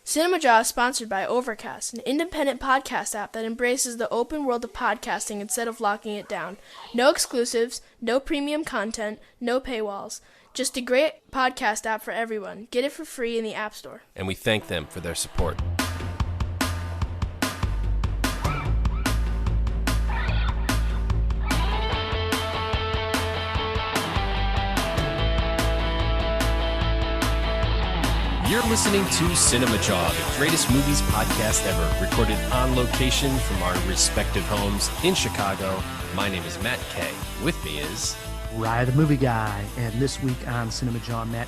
Cinemajaw is sponsored by Overcast, an independent podcast app that embraces the open world of podcasting instead of locking it down. No exclusives, no premium content, no paywalls. Just a great podcast app for everyone. Get it for free in the App Store. And we thank them for their support. You're listening to Cinemajaw, the greatest movies podcast ever, recorded on location from our respective homes in Chicago. My name is Matt Kay. With me is Rye the Movie Guy. And this week on Cinemajaw, Matt,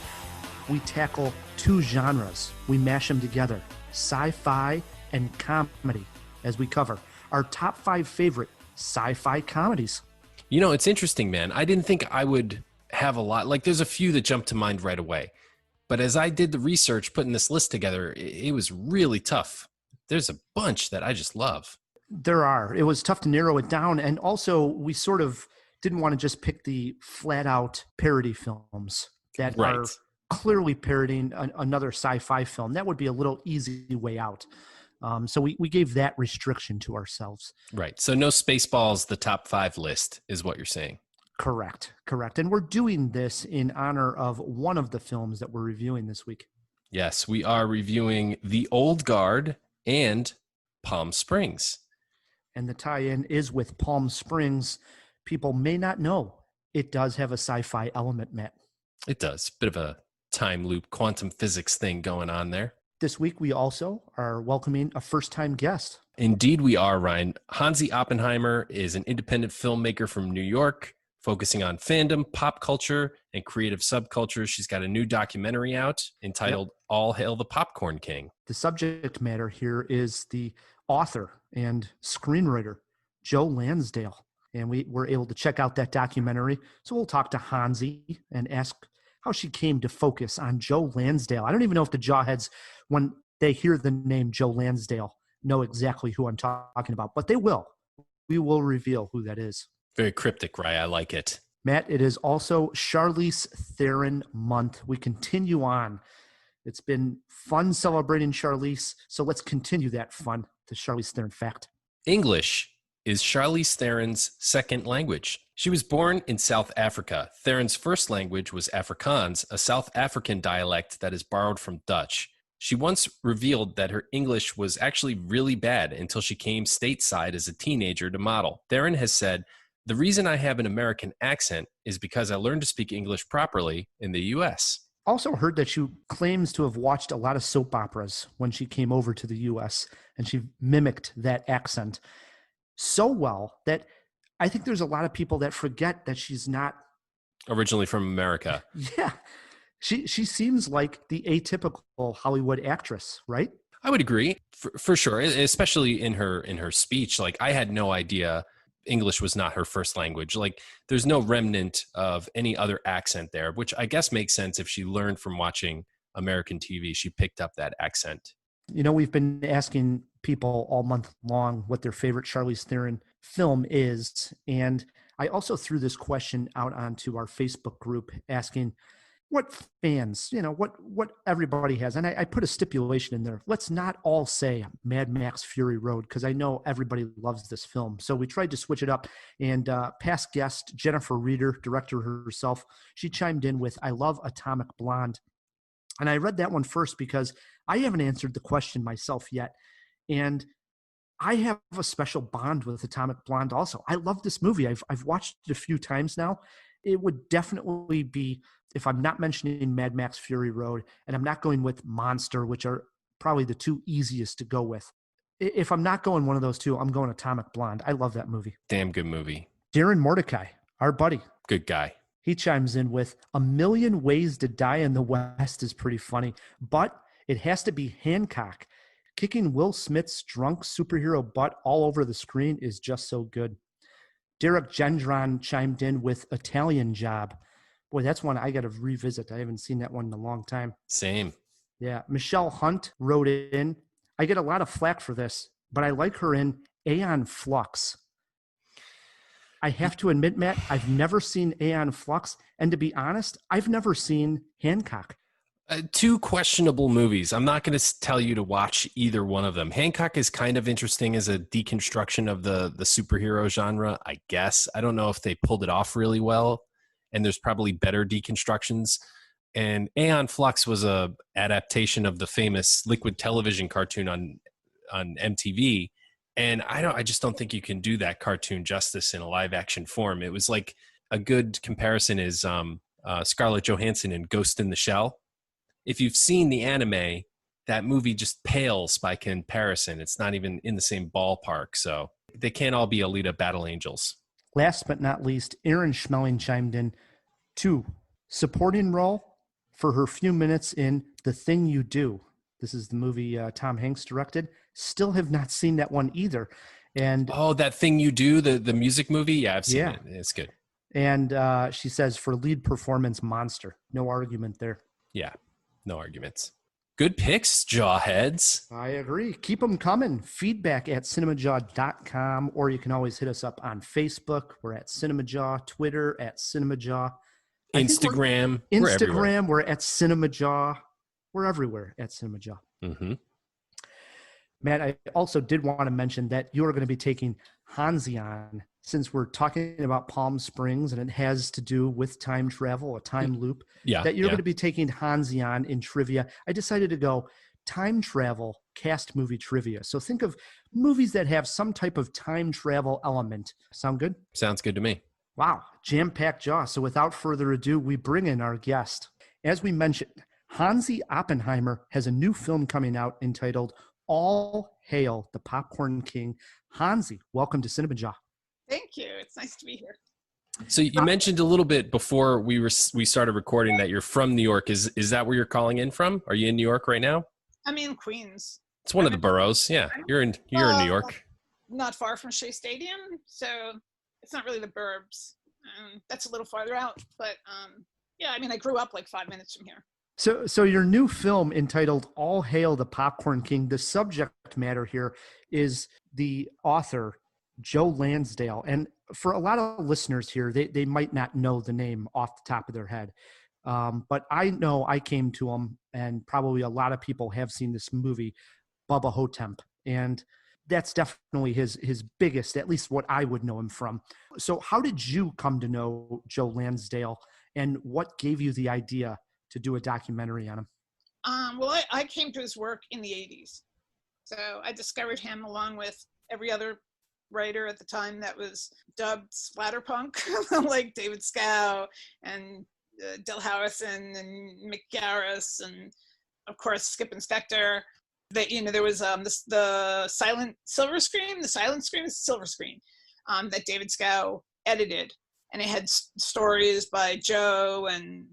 we tackle two genres. We mash them together, sci-fi and comedy, as we cover our top 5 favorite sci-fi comedies. You know, it's interesting, man. I didn't think I would have a lot. Like, there's a few that jump to mind right away. But as I did the research, putting this list together, it was really tough. There's a bunch that I just love. There are. It was tough to narrow it down. And also, we sort of didn't want to just pick the flat-out parody films that are clearly parodying another sci-fi film. That would be a little easy way out. So we gave that restriction to ourselves. Right. So no Spaceballs, the top 5 list is what you're saying. Correct. And we're doing this in honor of one of the films that we're reviewing this week. Yes, we are reviewing The Old Guard and Palm Springs. And the tie-in is with Palm Springs. People may not know it does have a sci-fi element, Matt. It does. Bit of a time loop, quantum physics thing going on there. This week, we also are welcoming a first-time guest. Indeed we are, Ryan. Hansi Oppenheimer is an independent filmmaker from New York, focusing on fandom, pop culture, and creative subcultures. She's got a new documentary out entitled All Hail the Popcorn King. The subject matter here is the author and screenwriter, Joe Lansdale. And we were able to check out that documentary. So we'll talk to Hansi and ask how she came to focus on Joe Lansdale. I don't even know if the Jawheads, when they hear the name Joe Lansdale, know exactly who I'm talking about, but they will. We will reveal who that is. Very cryptic, right? I like it. Matt, it is also Charlize Theron month. We continue on. It's been fun celebrating Charlize, so let's continue that fun. The Charlize Theron fact. English is Charlize Theron's second language. She was born in South Africa. Theron's first language was Afrikaans, a South African dialect that is borrowed from Dutch. She once revealed that her English was actually really bad until she came stateside as a teenager to model. Theron has said, "The reason I have an American accent is because I learned to speak English properly in the U.S." Also heard that she claims to have watched a lot of soap operas when she came over to the U.S., and she mimicked that accent so well that I think there's a lot of people that forget that she's not Originally from America. Yeah. She seems like the atypical Hollywood actress, right? I would agree, for sure, especially in her speech. Like, I had no idea English was not her first language. Like, there's no remnant of any other accent there, which I guess makes sense. If she learned from watching American TV, she picked up that accent. You know, we've been asking people all month long what their favorite Charlize Theron film is. And I also threw this question out onto our Facebook group asking what fans, what everybody has. And I put a stipulation in there. Let's not all say Mad Max Fury Road, because I know everybody loves this film. So we tried to switch it up. And past guest Jennifer Reeder, director herself, she chimed in with, "I love Atomic Blonde." And I read that one first because I haven't answered the question myself yet. And I have a special bond with Atomic Blonde also. I love this movie. I've watched it a few times now. It would definitely be, if I'm not mentioning Mad Max Fury Road and I'm not going with Monster, which are probably the two easiest to go with. If I'm not going one of those two, I'm going Atomic Blonde. I love that movie. Damn good movie. Darren Mordecai, our buddy. Good guy. He chimes in with, "A Million Ways to Die in the West is pretty funny, but it has to be Hancock. Kicking Will Smith's drunk superhero butt all over the screen is just so good." Derek Gendron chimed in with Italian Job. Boy, that's one I got to revisit. I haven't seen that one in a long time. Same. Yeah. Michelle Hunt wrote in, "I get a lot of flack for this, but I like her in Aeon Flux. I have to admit, Matt, I've never seen Aeon Flux. And to be honest, I've never seen Hancock." Two questionable movies. I'm not going to tell you to watch either one of them. Hancock is kind of interesting as a deconstruction of the superhero genre, I guess. I don't know if they pulled it off really well, and there's probably better deconstructions. And Aeon Flux was a adaptation of the famous Liquid Television cartoon on MTV, and I just don't think you can do that cartoon justice in a live action form. It was like a good comparison is Scarlett Johansson in Ghost in the Shell. If you've seen the anime, that movie just pales by comparison. It's not even in the same ballpark. So they can't all be Alita Battle Angels. Last but not least, Aaron Schmeling chimed in, 2, supporting role for her few minutes in The Thing You Do. This is the movie Tom Hanks directed. Still have not seen that one either. And That Thing You Do, the music movie? Yeah, I've seen it. It's good. And she says for lead performance, Monster. No argument there. Yeah. No arguments. Good picks, Jawheads. I agree. Keep them coming. Feedback at cinemajaw.com, or you can always hit us up on Facebook. We're at Cinemajaw, Twitter at Cinemajaw. Instagram. We're at Cinemajaw. We're everywhere at Cinemajaw. Mm-hmm. Matt, I also did want to mention that you are going to be taking Hansi on, since we're talking about Palm Springs and it has to do with time travel, a time loop, that you're going to be taking Hansi on in trivia. I decided to go time travel cast movie trivia. So think of movies that have some type of time travel element. Sound good? Sounds good to me. Wow, jam-packed jaw. So without further ado, we bring in our guest. As we mentioned, Hansi Oppenheimer has a new film coming out entitled All Hail the Popcorn King. Hansi, welcome to Cinemajaw. Thank you. It's nice to be here. So you mentioned a little bit before we started recording that you're from New York. Is that where you're calling in from? Are you in New York right now? I'm in Queens. It's one of the boroughs. Yeah, you're in New York. Not far from Shea Stadium, so it's not really the burbs. That's a little farther out, but yeah, I mean, I grew up like 5 minutes from here. So your new film entitled All Hail the Popcorn King, the subject matter here is the author, Joe Lansdale. And for a lot of listeners here, they might not know the name off the top of their head. But I know I came to him, and probably a lot of people have seen this movie, Bubba Ho Tep. And that's definitely his biggest, at least what I would know him from. So how did you come to know Joe Lansdale, and what gave you the idea to do a documentary on him? Well, I came to his work in the 80s. So I discovered him along with every other writer at the time that was dubbed splatterpunk, like David Scow and Del Howison and Mick Garris, and of course Skip Inspector. That, you know, there was the silent silver screen, the silent screen is silver screen, that David Scow edited, and it had stories by Joe and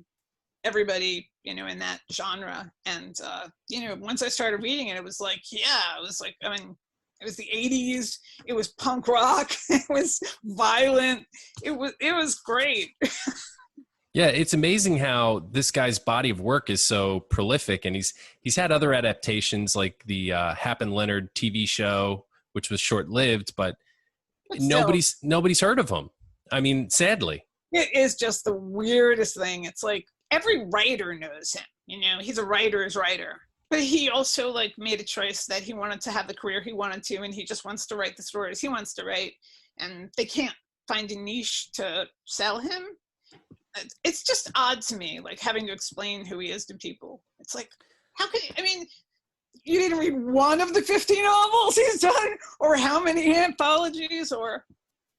everybody, you know, in that genre. And you know, once I started reading it, it was like, I mean, it was the 80s, it was punk rock, it was violent, it was great. Yeah, it's amazing how this guy's body of work is so prolific, and he's had other adaptations like the Hap and Leonard TV show, which was short-lived, but nobody's heard of him. I mean, sadly. It is just the weirdest thing. It's like every writer knows him, you know, he's a writer's writer. But he also like made a choice that he wanted to have the career he wanted to, and he just wants to write the stories he wants to write, and they can't find a niche to sell him. It's just odd to me, like having to explain who he is to people. It's like, how could, I mean, you didn't read one of the 50 novels he's done, or how many anthologies, or,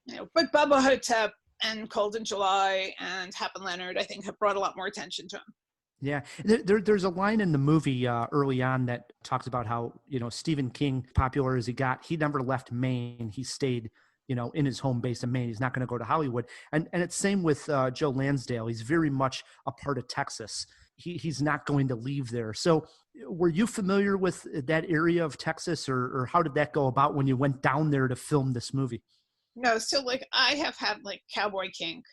you know, but Bubba Ho Tep and Cold in July and Hap and Leonard, I think, have brought a lot more attention to him. Yeah, there's a line in the movie early on that talks about how, you know, Stephen King, popular as he got, he never left Maine. He stayed, you know, in his home base in Maine. He's not going to go to Hollywood. And it's same with Joe Lansdale. He's very much a part of Texas. He's not going to leave there. So were you familiar with that area of Texas, or how did that go about when you went down there to film this movie? No, so like I have had like cowboy kink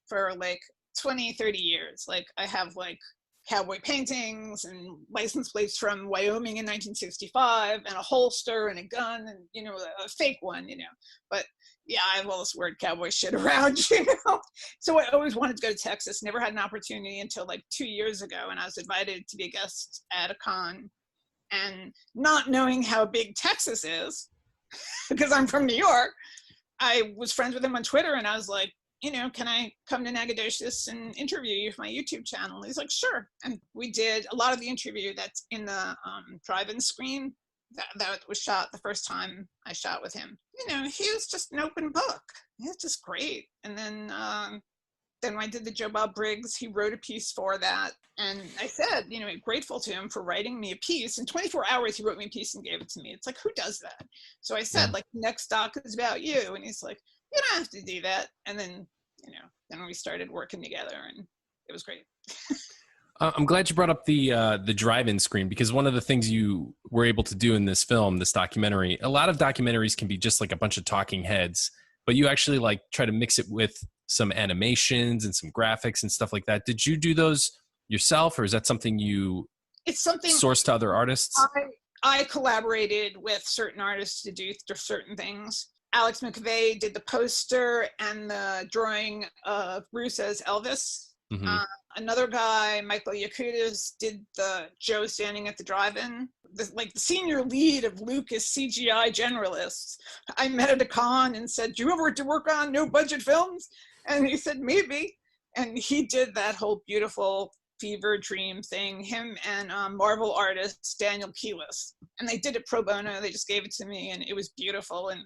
for like 20, 30 years. Like I have like cowboy paintings and license plates from Wyoming in 1965 and a holster and a gun and, you know, a fake one, you know. But, yeah, I have all this weird cowboy shit around, you know? So I always wanted to go to Texas, never had an opportunity until like 2 years ago. And I was invited to be a guest at a con, and not knowing how big Texas is, because I'm from New York, I was friends with him on Twitter, and I was like, you know, can I come to Nacogdoches and interview you for my YouTube channel? And he's like, sure. And we did a lot of the interview that's in the drive-in screen that was shot the first time I shot with him. You know, he was just an open book. He was just great. And then when I did the Joe Bob Briggs, he wrote a piece for that. And I said, you know, grateful to him for writing me a piece. In 24 hours, he wrote me a piece and gave it to me. It's like, who does that? So I said, like, next doc is about you. And he's like, you don't have to do that. And then, you know, then we started working together, and it was great. I'm glad you brought up the drive-in screen, because one of the things you were able to do in this film, this documentary, a lot of documentaries can be just like a bunch of talking heads, but you actually like try to mix it with some animations and some graphics and stuff like that. Did you do those yourself, or is that something you sourced to other artists? I collaborated with certain artists to do certain things. Alex McVeigh did the poster and the drawing of Bruce as Elvis. Mm-hmm. Another guy, Michael Yakutis, did the Joe standing at the drive-in. The senior lead of Lucas CGI generalists. I met at a con and said, do you ever work on no budget films? And he said, maybe. And he did that whole beautiful fever dream thing, him and Marvel artist Daniel Keelis. And they did it pro bono. They just gave it to me, and it was beautiful. And,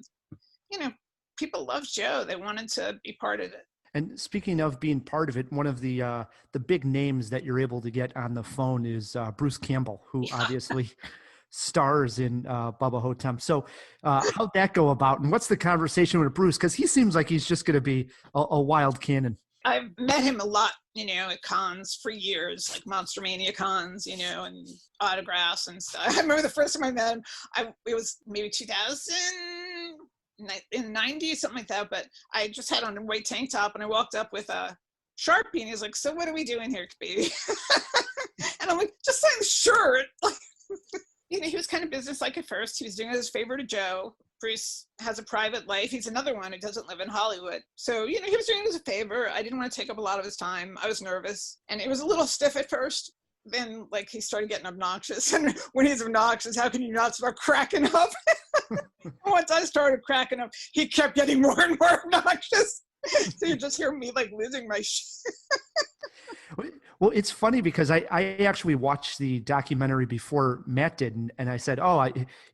you know, people loved Joe. They wanted to be part of it. And speaking of being part of it, one of the big names that you're able to get on the phone is Bruce Campbell, who obviously stars in Bubba Ho Tep. So how'd that go about? And what's the conversation with Bruce? Because he seems like he's just going to be a wild cannon. I've met him a lot, you know, at cons for years, like Monster Mania cons, you know, and autographs and stuff. I remember the first time I met him, it was maybe 2000. In the 90s, something like that, but I just had on a white tank top, and I walked up with a Sharpie, and he's like, so what are we doing here, baby? And I'm like, just saying, sure. You know, he was kind of businesslike at first. He was doing it as a favor to Joe. Bruce has a private life. He's another one who doesn't live in Hollywood. So, you know, he was doing it as a favor. I didn't want to take up a lot of his time. I was nervous, and it was a little stiff at first. Then, like, he started getting obnoxious. And when he's obnoxious, how can you not start cracking up? Once I started cracking up, he kept getting more and more obnoxious. So you just hear me, like, losing my shit. Well, it's funny because I actually watched the documentary before Matt did, and I said,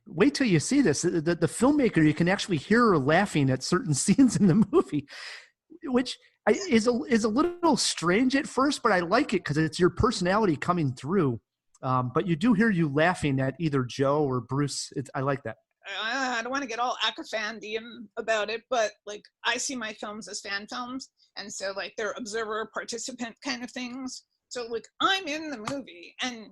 wait till you see this. The filmmaker, you can actually hear her laughing at certain scenes in the movie, which is a little strange at first, but I like it because it's your personality coming through. But you do hear you laughing at either Joe or Bruce. I like that. I don't want to get all acaphandium about it, but like I see my films as fan films, and so like they're observer participant kind of things. So like I'm in the movie, and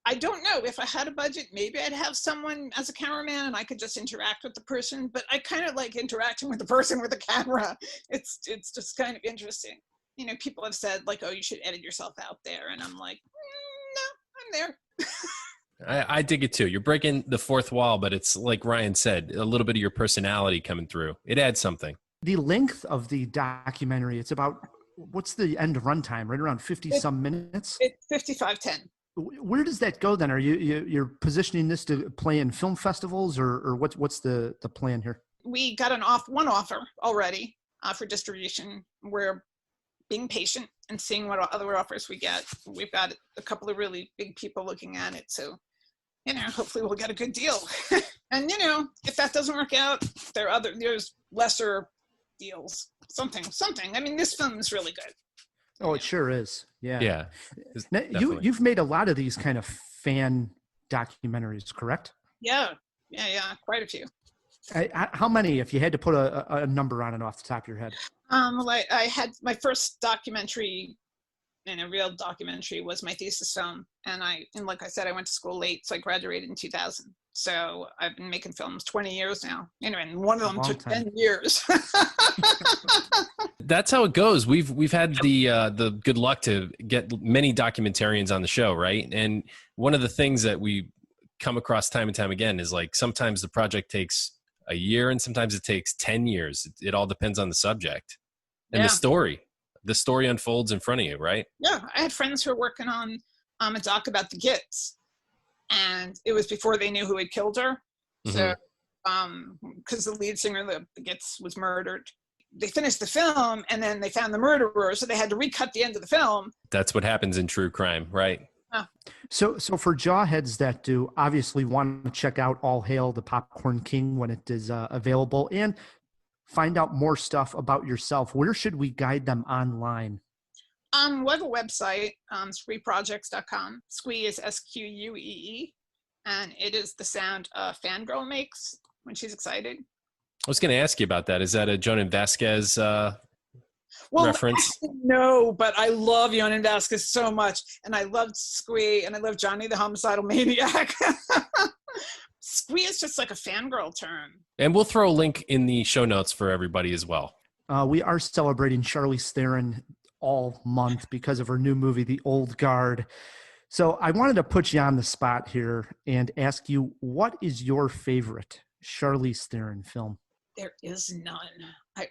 I don't know if I had a budget, maybe I'd have someone as a cameraman and I could just interact with the person, but I kind of like interacting with the person with the camera. It's just kind of interesting. You know, people have said like, oh, you should edit yourself out there. And I'm like, no, I'm there. I dig it too. You're breaking the fourth wall, but it's like Ryan said, a little bit of your personality coming through. It adds something. The length of the documentary, it's about, what's the end runtime? Right around 50 some minutes? It's 55:10. Where does that go then? Are you're positioning this to play in film festivals, or what's the plan here? We got one offer already for distribution. We're being patient and seeing what other offers we get. We've got a couple of really big people looking at it, so you know, hopefully we'll get a good deal. And you know, if that doesn't work out, there's lesser deals. Something. I mean, this film is really good. Oh, it sure is. Yeah. Yeah. Now, you've made a lot of these kind of fan documentaries, correct? Yeah. Quite a few. How many, if you had to put a number on it off the top of your head? I had my first documentary, and a real documentary, was my thesis film. And like I said, I went to school late, so I graduated in 2000. So I've been making films 20 years now. Anyway, and one of them took 10 years. That's how it goes. We've had the good luck to get many documentarians on the show, right? And one of the things that we come across time and time again is like sometimes the project takes a year, and sometimes it takes 10 years. It all depends on the subject and Yeah. the story unfolds in front of you, right? Yeah, I had friends who were working on a doc about the Gits, and it was before they knew who had killed her. So, because the lead singer of the Gits was murdered, they finished the film and then they found the murderer, so they had to recut the end of the film. That's what happens in true crime, right? So for jawheads that do obviously want to check out All Hail the Popcorn King when it is available and find out more stuff about yourself, where should we guide them online? We have a website, squeeprojects.com. Squee is Squee, and it is the sound a fangirl makes when she's excited. I was going to ask you about that. Is that a Jonan Vasquez reference? No, but I love Jonan Vasquez so much, and I loved Squee, and I love Johnny the Homicidal Maniac. Squee is just like a fangirl term. And we'll throw a link in the show notes for everybody as well. We are celebrating Charlize Theron all month because of her new movie, The Old Guard. So I wanted to put you on the spot here and ask you, what is your favorite Charlize Theron film? There is none.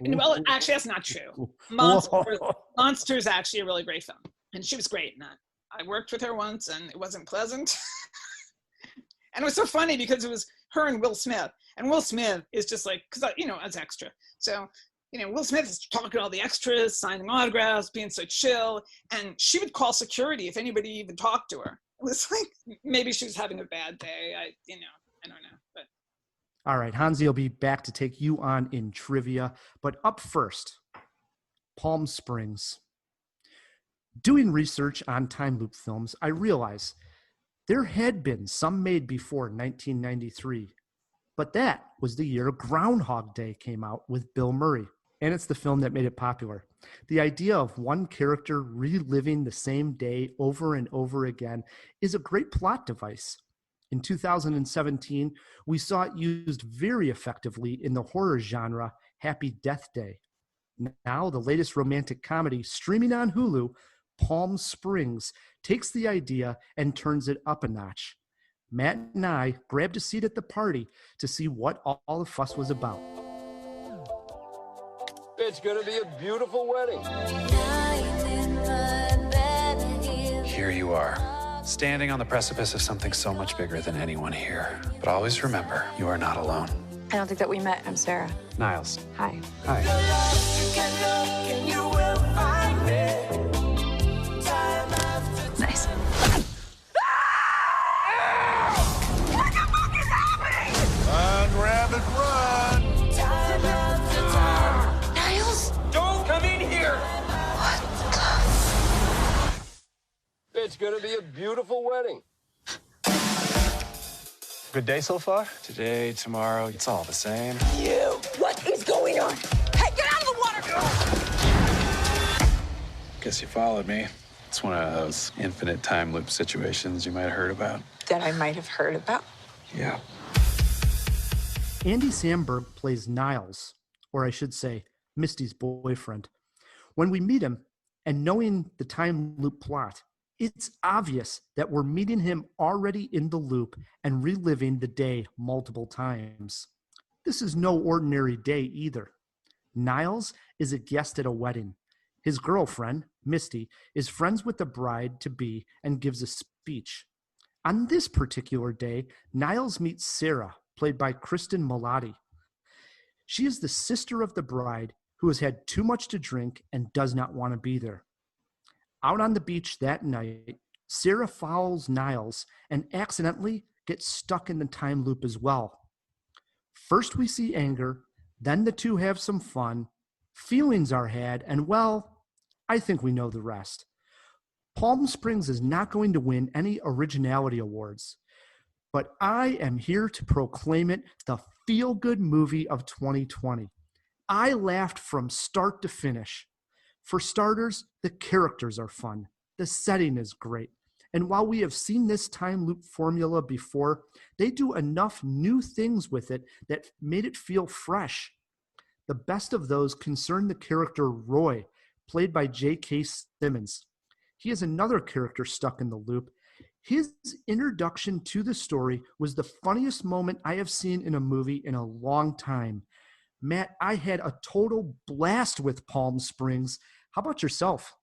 Well, actually, that's not true. Monster is actually a really great film, and she was great in that. I worked with her once, and it wasn't pleasant. And it was so funny because it was her and Will Smith, and Will Smith is just like, because as extra. So Will Smith is talking to all the extras, signing autographs, being so chill, and she would call security if anybody even talked to her. It was like maybe she was having a bad day. I don't know, but. All right, Hansi will be back to take you on in trivia. But up first, Palm Springs. Doing research on time loop films, I realized there had been some made before 1993. But that was the year Groundhog Day came out with Bill Murray. And it's the film that made it popular. The idea of one character reliving the same day over and over again is a great plot device. In 2017, we saw it used very effectively in the horror genre Happy Death Day. Now, the latest romantic comedy streaming on Hulu, Palm Springs, takes the idea and turns it up a notch. Matt and I grabbed a seat at the party to see what all the fuss was about. It's gonna be a beautiful wedding. Here you are, standing on the precipice of something so much bigger than anyone here. But always remember, you are not alone. I don't think that we met. I'm Sarah. Niles. Hi. Hi. Nice. Run, rabbit, run! Niles? Don't come in here! What the? It's gonna be a beautiful wedding. Good day so far? Today, tomorrow, it's all the same. What is going on? Hey, get out of the water! Guess you followed me. It's one of those infinite time loop situations you might have heard about. That I might have heard about. Yeah. Andy Samberg plays Niles, or I should say, Misty's boyfriend. When we meet him, and knowing the time loop plot, it's obvious that we're meeting him already in the loop and reliving the day multiple times. This is no ordinary day either. Niles is a guest at a wedding. His girlfriend, Misty, is friends with the bride-to-be and gives a speech. On this particular day, Niles meets Sarah, played by Kristen Milotti. She is the sister of the bride who has had too much to drink and does not want to be there. Out on the beach that night, Sarah follows Niles and accidentally gets stuck in the time loop as well. First we see anger, then the two have some fun, feelings are had, and well, I think we know the rest. Palm Springs is not going to win any originality awards, but I am here to proclaim it the feel-good movie of 2020. I laughed from start to finish. For starters, the characters are fun. The setting is great. And while we have seen this time loop formula before, they do enough new things with it that made it feel fresh. The best of those concern the character Roy, played by J.K. Simmons. He is another character stuck in the loop. His introduction to the story was the funniest moment I have seen in a movie in a long time. Matt, I had a total blast with Palm Springs. How about yourself?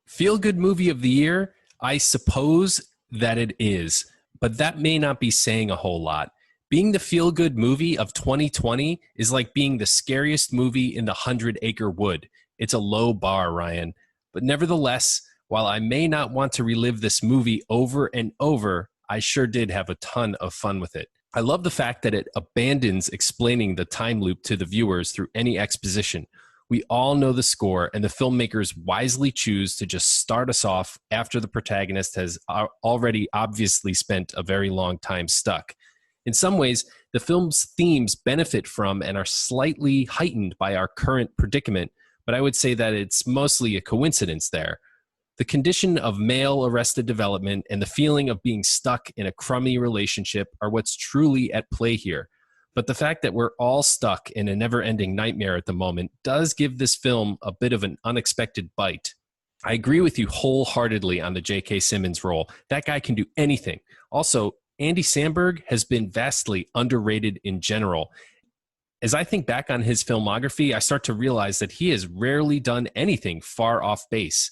Feel good movie of the year? I suppose that it is, but that may not be saying a whole lot. Being the feel good movie of 2020 is like being the scariest movie in the 100-acre wood. It's a low bar, Ryan. But nevertheless, while I may not want to relive this movie over and over, I sure did have a ton of fun with it. I love the fact that it abandons explaining the time loop to the viewers through any exposition. We all know the score, and the filmmakers wisely choose to just start us off after the protagonist has already obviously spent a very long time stuck. In some ways, the film's themes benefit from and are slightly heightened by our current predicament, but I would say that it's mostly a coincidence there. The condition of male arrested development and the feeling of being stuck in a crummy relationship are what's truly at play here. But the fact that we're all stuck in a never-ending nightmare at the moment does give this film a bit of an unexpected bite. I agree with you wholeheartedly on the J.K. Simmons role. That guy can do anything. Also, Andy Samberg has been vastly underrated in general. As I think back on his filmography, I start to realize that he has rarely done anything far off base.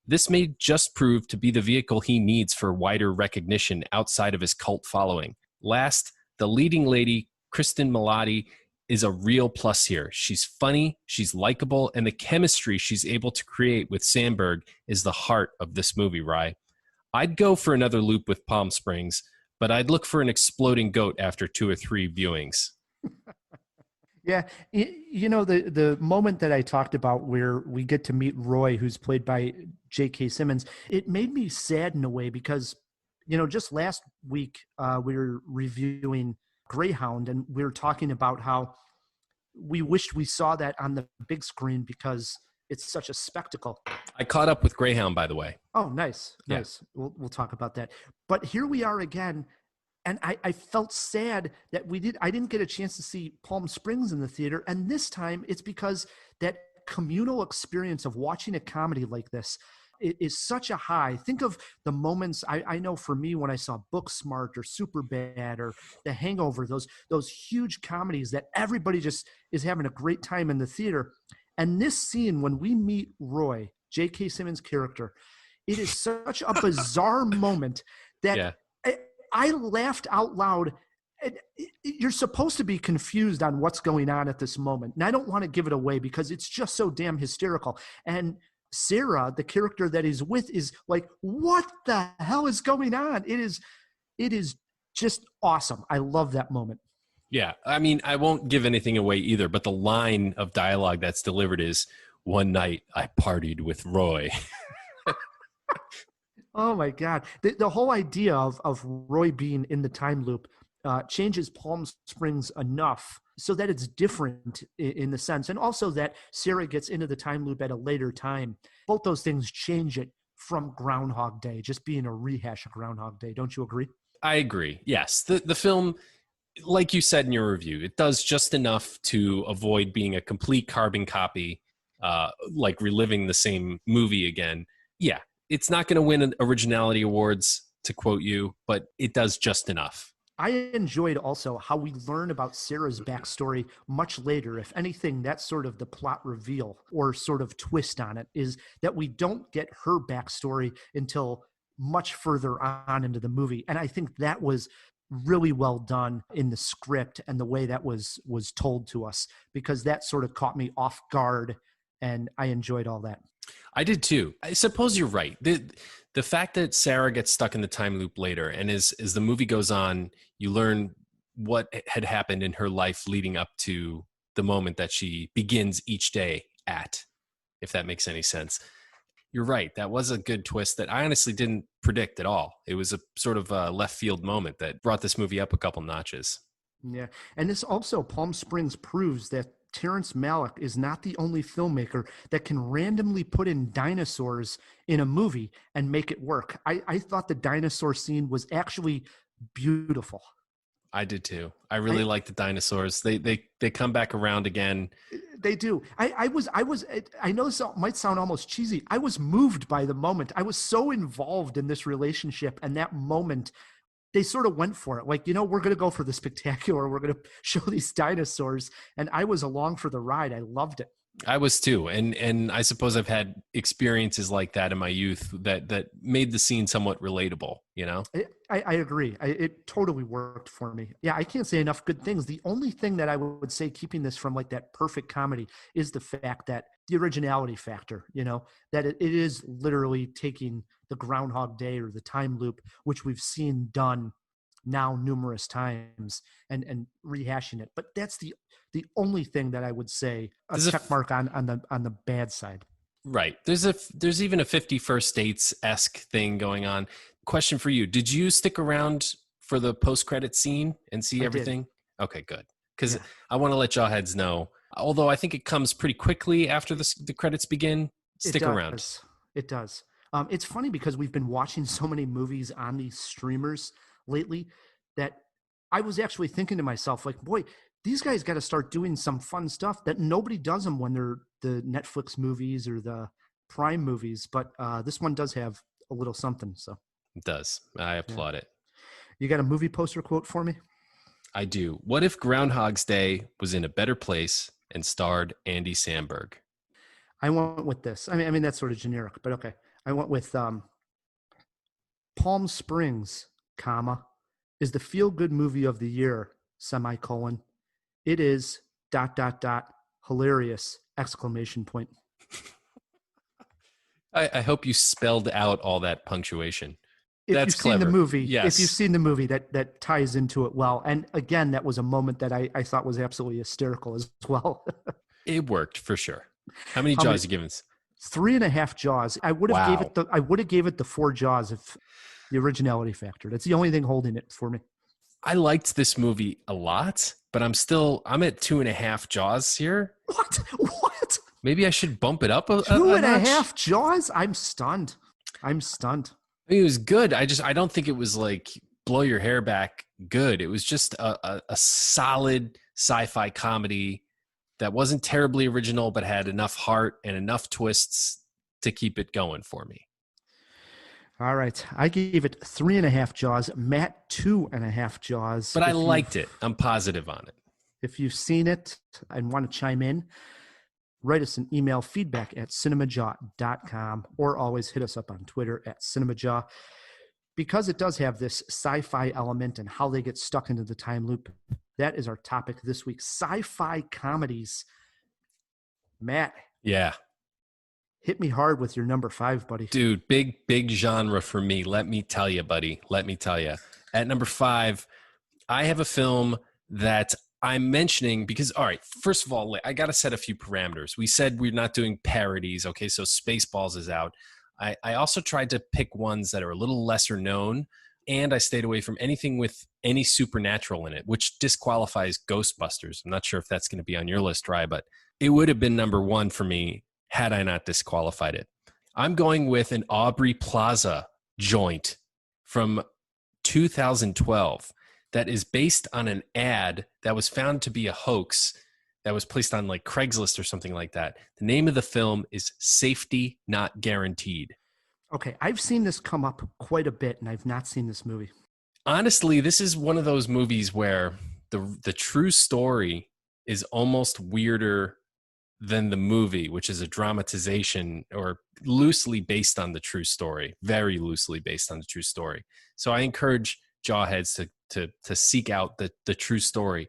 This may just prove to be the vehicle he needs for wider recognition outside of his cult following. Last, the leading lady, Kristen Milotti, is a real plus here. She's funny, she's likable, and the chemistry she's able to create with Samberg is the heart of this movie, Rye. I'd go for another loop with Palm Springs, but I'd look for an exploding goat after 2 or 3 viewings. Yeah, you know, the moment that I talked about where we get to meet Roy, who's played by J.K. Simmons, it made me sad in a way because, you know, just last week we were reviewing Greyhound, and we were talking about how we wished we saw that on the big screen because it's such a spectacle. I caught up with Greyhound, by the way. Oh, nice. Yeah. We'll talk about that. But here we are again. And I felt sad that I didn't get a chance to see Palm Springs in the theater. And this time it's because that communal experience of watching a comedy like this is such a high. Think of the moments I know for me when I saw Booksmart or Superbad or The Hangover, those huge comedies that everybody just is having a great time in the theater. And this scene, when we meet Roy, J.K. Simmons' character, it is such a bizarre moment that Yeah. I laughed out loud. You're supposed to be confused on what's going on at this moment. And I don't want to give it away because it's just so damn hysterical. And Sarah, the character that he's with, is like, what the hell is going on? It is just awesome. I love that moment. Yeah, I mean, I won't give anything away either, but the line of dialogue that's delivered is, "One night I partied with Roy." Oh my God. The whole idea of Roy being in the time loop changes Palm Springs enough so that it's different in the sense. And also that Sarah gets into the time loop at a later time. Both those things change it from Groundhog Day, just being a rehash of Groundhog Day. Don't you agree? I agree. Yes. The film, like you said in your review, it does just enough to avoid being a complete carbon copy, like reliving the same movie again. Yeah. It's not going to win originality awards, to quote you, but it does just enough. I enjoyed also how we learn about Sarah's backstory much later. If anything, that's sort of the plot reveal or sort of twist on it, is that we don't get her backstory until much further on into the movie. And I think that was really well done in the script and the way that was told to us, because that sort of caught me off guard, and I enjoyed all that. I did too. I suppose you're right. The fact that Sarah gets stuck in the time loop later, and as the movie goes on, you learn what had happened in her life leading up to the moment that she begins each day at, if that makes any sense. You're right. That was a good twist that I honestly didn't predict at all. It was a sort of a left field moment that brought this movie up a couple notches. Yeah. And this also, Palm Springs proves that Terrence Malick is not the only filmmaker that can randomly put in dinosaurs in a movie and make it work. I thought the dinosaur scene was actually beautiful. I did too. I really like the dinosaurs. They come back around again. They do. I know this might sound almost cheesy. I was moved by the moment. I was so involved in this relationship, and that moment, they sort of went for it. Like, we're going to go for the spectacular. We're going to show these dinosaurs. And I was along for the ride. I loved it. I was too. And I suppose I've had experiences like that in my youth that made the scene somewhat relatable, I agree. It totally worked for me. Yeah, I can't say enough good things. The only thing that I would say keeping this from like that perfect comedy is the fact that the originality factor, that it is literally taking the Groundhog Day or the time loop, which we've seen done now numerous times, and rehashing it. But that's the only thing that I would say a check mark on the bad side. Right. There's even a 51st Dates-esque thing going on. Question for you. Did you stick around for the post-credit scene and see everything? Did. Okay, good. Because I want to let Jawheads know, although I think it comes pretty quickly after the credits begin, stick around. It does. It's funny because we've been watching so many movies on these streamers lately that I was actually thinking to myself, like, boy, these guys got to start doing some fun stuff that nobody does them when they're the Netflix movies or the Prime movies. But this one does have a little something. So it does. I applaud it. You got a movie poster quote for me? I do. What if Groundhog's Day was in a better place and starred Andy Samberg? I went with this. I mean that's sort of generic, but okay. I went with Palm Springs, is the feel-good movie of the year, semicolon. It is ... hilarious, ! I hope you spelled out all that punctuation. If That's you've clever. Seen the movie, yes. If you've seen the movie, that ties into it well. And again, that was a moment that I thought was absolutely hysterical as well. It worked for sure. How many Jaws you giving us? 3.5 Jaws. I would have gave it the 4 Jaws if the originality factor. That's the only thing holding it for me. I liked this movie a lot, but I'm at 2.5 Jaws here. What? Maybe I should bump it up a 2.5 Jaws? I'm stunned. I mean, it was good. I don't think it was like blow your hair back good. It was just a solid sci-fi comedy that wasn't terribly original, but had enough heart and enough twists to keep it going for me. All right. I gave it 3.5 Jaws. Matt, 2.5 Jaws. But I liked it. I'm positive on it. If you've seen it and want to chime in, write us an email, feedback@cinemajaw.com, or always hit us up on Twitter @cinemajaw. Because it does have this sci-fi element and how they get stuck into the time loop, that is our topic this week. Sci-fi comedies. Matt. Yeah. Hit me hard with your number 5, buddy. Dude, big genre for me. Let me tell you, buddy. Let me tell you. At number 5, I have a film that I'm mentioning because, all right, first of all, I got to set a few parameters. We said we're not doing parodies. Okay, so Spaceballs is out. I also tried to pick ones that are a little lesser known, and I stayed away from anything with any supernatural in it, which disqualifies Ghostbusters. I'm not sure if that's going to be on your list, Rye, but it would have been number 1 for me had I not disqualified it. I'm going with an Aubrey Plaza joint from 2012 that is based on an ad that was found to be a hoax that was placed on like Craigslist or something like that. The name of the film is Safety Not Guaranteed. Okay, I've seen this come up quite a bit, and I've not seen this movie. Honestly, this is one of those movies where the true story is almost weirder than the movie, which is a dramatization or loosely based on the true story, very loosely based on the true story. So I encourage Jawheads to seek out the true story.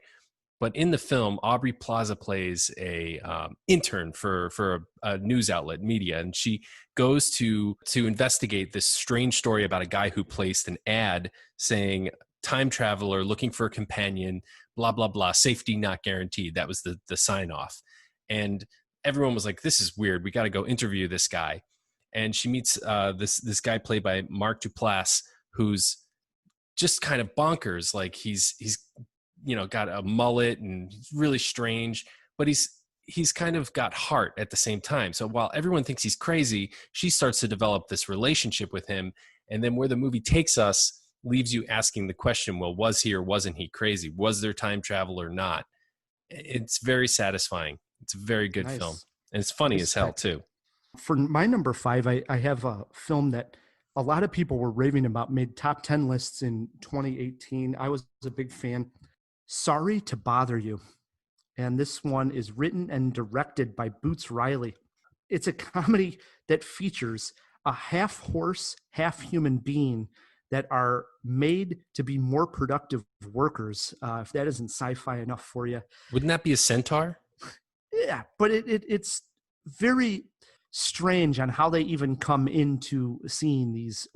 But in the film, Aubrey Plaza plays a intern for a news outlet, media, and she goes to investigate this strange story about a guy who placed an ad saying time traveler looking for a companion, blah, blah, blah, safety not guaranteed. That was the sign off. And everyone was like, this is weird. We got to go interview this guy. And she meets this guy played by Mark Duplass, who's just kind of bonkers. Like he's got a mullet and really strange, but he's kind of got heart at the same time. So while everyone thinks he's crazy, she starts to develop this relationship with him. And then where the movie takes us leaves you asking the question, well, was he or wasn't he crazy? Was there time travel or not? It's very satisfying. It's a very good Nice. film. And it's funny Nice as hell, pick. too. For my number 5, I have a film that a lot of people were raving about, made top 10 lists in 2018. I was a big fan. Sorry to Bother You. And this one is written and directed by Boots Riley. It's a comedy that features a half horse, half human being that are made to be more productive workers. If that isn't sci-fi enough for you. Wouldn't that be a centaur? Yeah, but it's very strange on how they even come into seeing these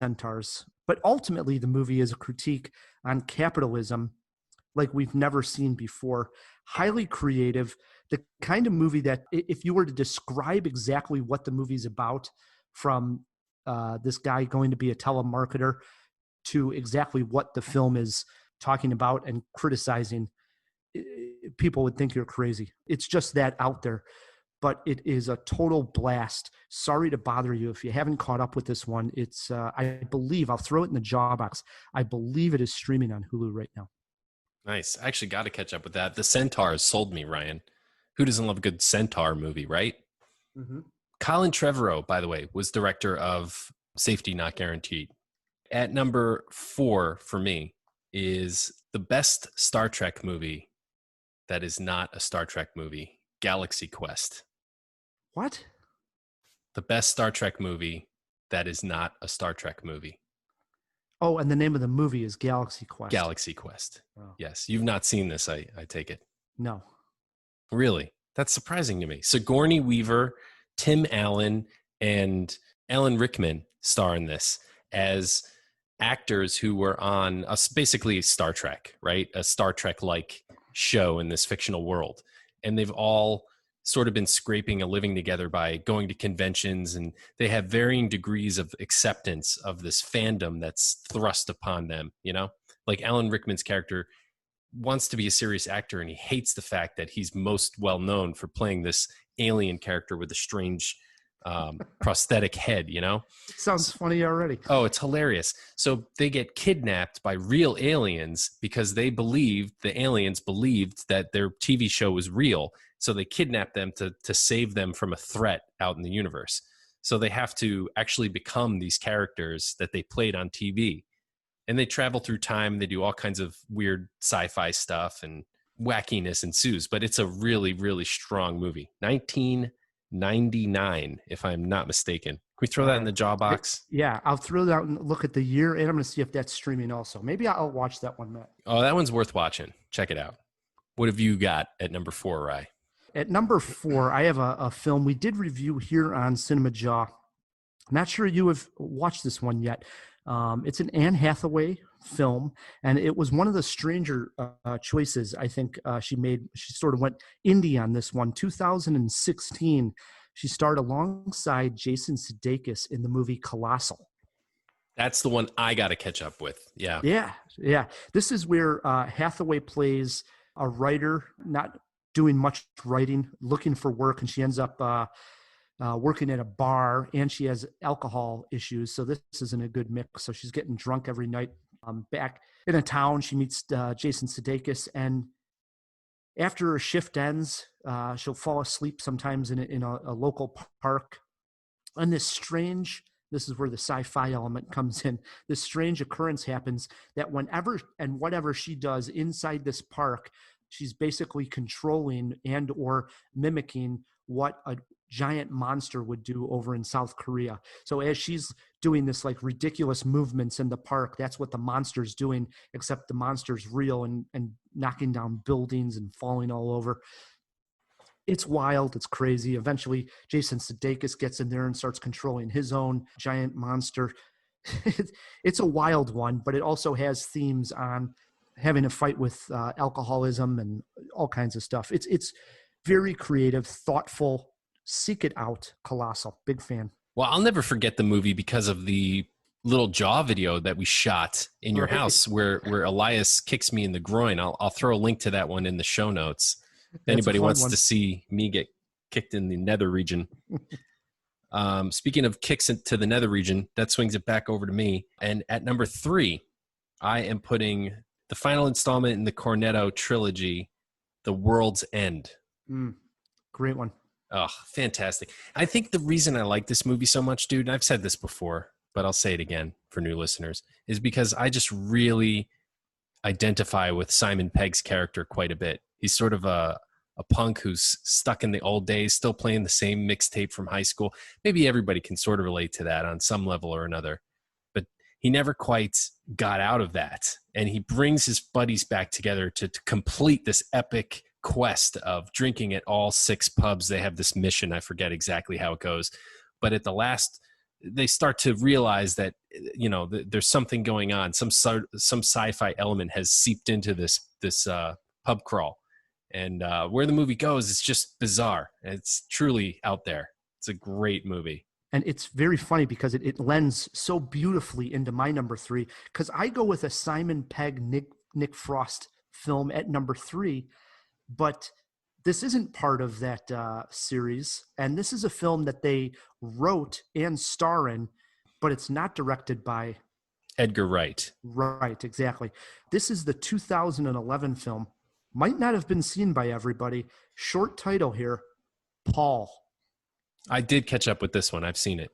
centaurs. But ultimately, the movie is a critique on capitalism like we've never seen before. Highly creative, the kind of movie that if you were to describe exactly what the movie's about, from this guy going to be a telemarketer to exactly what the film is talking about and criticizing, people would think you're crazy. It's just that out there. But it is a total blast. Sorry to bother you if you haven't caught up with this one. It's I believe, I'll throw it in the jaw box, I believe it is streaming on Hulu right now. Nice. I actually got to catch up with that. The Centaurs sold me, Ryan. Who doesn't love a good centaur movie, right? Mm-hmm. Colin Trevorrow, by the way, was director of Safety Not Guaranteed. At number 4 for me is the best Star Trek movie that is not a Star Trek movie, Galaxy Quest. What? The best Star Trek movie that is not a Star Trek movie. Oh, and the name of the movie is Galaxy Quest. Galaxy Quest. Oh. Yes. You've not seen this, I take it. No. Really? That's surprising to me. Sigourney Weaver, Tim Allen, and Alan Rickman star in this as actors who were on basically Star Trek, right? A Star Trek-like show in this fictional world. And they've all sort of been scraping a living together by going to conventions, and they have varying degrees of acceptance of this fandom that's thrust upon them, you know? Like Alan Rickman's character wants to be a serious actor, and he hates the fact that he's most well known for playing this alien character with a strange prosthetic head, you know? Sounds funny already. Oh, it's hilarious. So they get kidnapped by real aliens because the aliens believed that their TV show was real. So they kidnap them to save them from a threat out in the universe. So they have to actually become these characters that they played on TV. And they travel through time. They do all kinds of weird sci-fi stuff, and wackiness ensues. But it's a really, really strong movie. 1999, if I'm not mistaken. Can we throw that in the jaw box? Yeah, I'll throw that and look at the year, and I'm going to see if that's streaming also. Maybe I'll watch that one, Matt. Oh, that one's worth watching. Check it out. What have you got at number 4, Rye? At number 4, I have a film we did review here on Cinemajaw. Not sure you have watched this one yet. It's an Anne Hathaway film, and it was one of the stranger choices I think she made. She sort of went indie on this one. 2016, she starred alongside Jason Sudeikis in the movie Colossal. That's the one I got to catch up with. Yeah. Yeah. This is where Hathaway plays a writer, not doing much writing, looking for work, and she ends up working at a bar, and she has alcohol issues. So this isn't a good mix. So she's getting drunk every night. Back in a town, she meets Jason Sudeikis, and after her shift ends, she'll fall asleep sometimes in a local park. And this is where the sci-fi element comes in. This strange occurrence happens that whenever and whatever she does inside this park, she's basically controlling and or mimicking what a giant monster would do over in South Korea. So as she's doing this like ridiculous movements in the park, that's what the monster's doing, except the monster's real and knocking down buildings and falling all over. It's wild. It's crazy. Eventually, Jason Sudeikis gets in there and starts controlling his own giant monster. It's a wild one, but it also has themes on having a fight with alcoholism and all kinds of stuff. It's very creative, thoughtful. Seek it out. Colossal. Big fan. Well, I'll never forget the movie because of the little Jaw video that we shot in your house where Elias kicks me in the groin. I'll throw a link to that one in the show notes. If anybody wants to see me get kicked in the nether region. Speaking of kicks into the nether region, that swings it back over to me. And at number 3, I am putting the final installment in the Cornetto trilogy, The World's End. Great one. Oh, fantastic. I think the reason I like this movie so much, dude, and I've said this before, but I'll say it again for new listeners, is because I just really identify with Simon Pegg's character quite a bit. He's sort of a punk who's stuck in the old days, still playing the same mixtape from high school. Maybe everybody can sort of relate to that on some level or another, but he never quite got out of that. And he brings his buddies back together to complete this epic quest of drinking at all 6 pubs. They have this mission. I forget exactly how it goes, but at the last, they start to realize that, there's something going on. Some sci-fi element has seeped into this pub crawl. And where the movie goes, it's just bizarre. It's truly out there. It's a great movie. And it's very funny because it lends so beautifully into my number 3, because I go with a Simon Pegg, Nick Frost film at number 3, but this isn't part of that series. And this is a film that they wrote and star in, but it's not directed by Edgar Wright. Right, exactly. This is the 2011 film. Might not have been seen by everybody. Short title here, Paul. I did catch up with this one. I've seen it.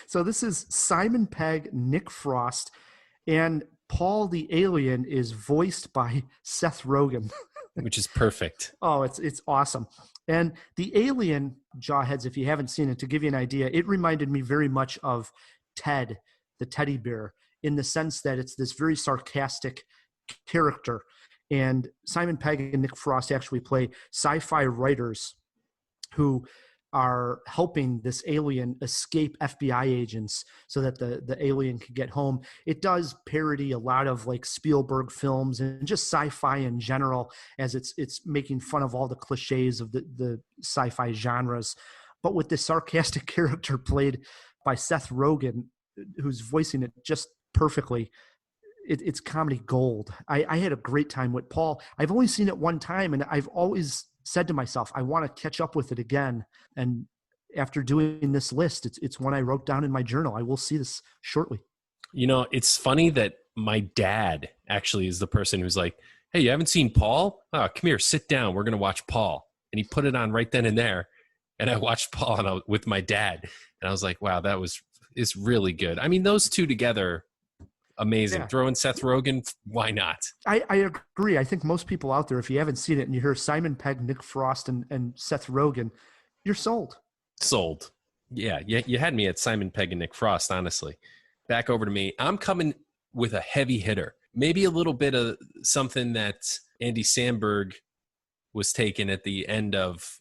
So this is Simon Pegg, Nick Frost, and Paul the alien is voiced by Seth Rogen. Which is perfect. Oh, it's awesome. And the alien, Jawheads, if you haven't seen it, to give you an idea, it reminded me very much of Ted, the teddy bear, in the sense that it's this very sarcastic character. And Simon Pegg and Nick Frost actually play sci-fi writers who are helping this alien escape FBI agents so that the alien can get home. It does parody a lot of like Spielberg films and just sci-fi in general, as it's making fun of all the cliches of the sci-fi genres. But with this sarcastic character played by Seth Rogen, who's voicing it just perfectly, it's comedy gold. I had a great time with Paul. I've only seen it one time, and I've always said to myself, I want to catch up with it again. And after doing this list, it's one I wrote down in my journal. I will see this shortly. It's funny that my dad actually is the person who's like, hey, you haven't seen Paul? Oh, come here, sit down. We're going to watch Paul. And he put it on right then and there. And I watched Paul with my dad. And I was like, wow, it's really good. I mean, those two together, amazing. Yeah. Throw in Seth Rogen, why not? I agree. I think most people out there, if you haven't seen it and you hear Simon Pegg, Nick Frost, and Seth Rogen, you're sold. Sold. Yeah, you had me at Simon Pegg and Nick Frost, honestly. Back over to me. I'm coming with a heavy hitter. Maybe a little bit of something that Andy Samberg was taken at the end of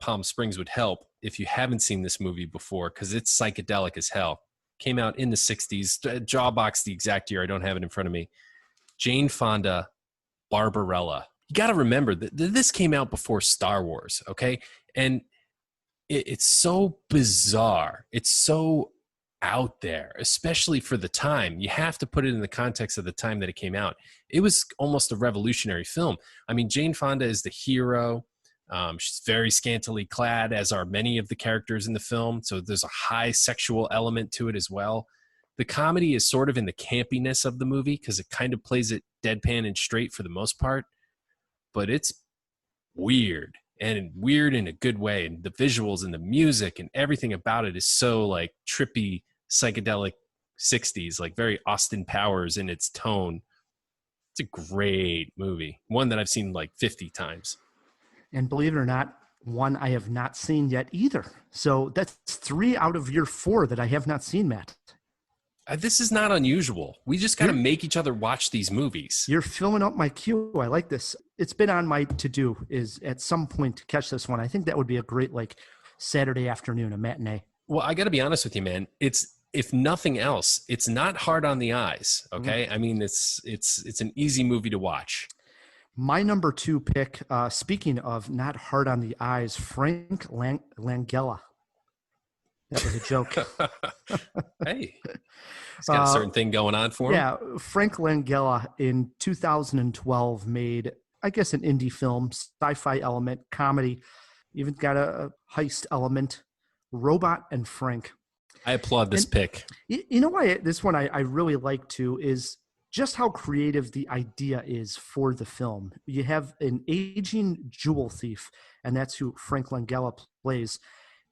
Palm Springs would help if you haven't seen this movie before, because it's psychedelic as hell. Came out in the 60s. Jawbox the exact year. I don't have it in front of me. Jane Fonda, Barbarella. You got to remember that this came out before Star Wars, okay? And it's so bizarre. It's so out there, especially for the time. You have to put it in the context of the time that it came out. It was almost a revolutionary film. I mean, Jane Fonda is the hero. She's very scantily clad, as are many of the characters in the film. So there's a high sexual element to it as well. The comedy is sort of in the campiness of the movie because it kind of plays it deadpan and straight for the most part. But it's weird, and weird in a good way. And the visuals and the music and everything about it is so like trippy, psychedelic 60s, like very Austin Powers in its tone. It's a great movie. One that I've seen like 50 times. And believe it or not, one I have not seen yet either. So that's 3 out of your 4 that I have not seen, Matt. This is not unusual. We just got to make each other watch these movies. You're filling up my queue. I like this. It's been on my to-do is at some point to catch this one. I think that would be a great like Saturday afternoon, a matinee. Well, I got to be honest with you, man. If nothing else, it's not hard on the eyes. Okay. Mm-hmm. I mean, it's an easy movie to watch. My number 2 pick, speaking of not hard on the eyes, Frank Langella. That was a joke. Hey, he's got a certain thing going on for him. Yeah, Frank Langella in 2012 made, I guess, an indie film, sci-fi element, comedy, even got a heist element. Robot and Frank. I applaud this pick. You know why this one I really like too is just how creative the idea is for the film. You have an aging jewel thief, and that's who Frank Langella plays.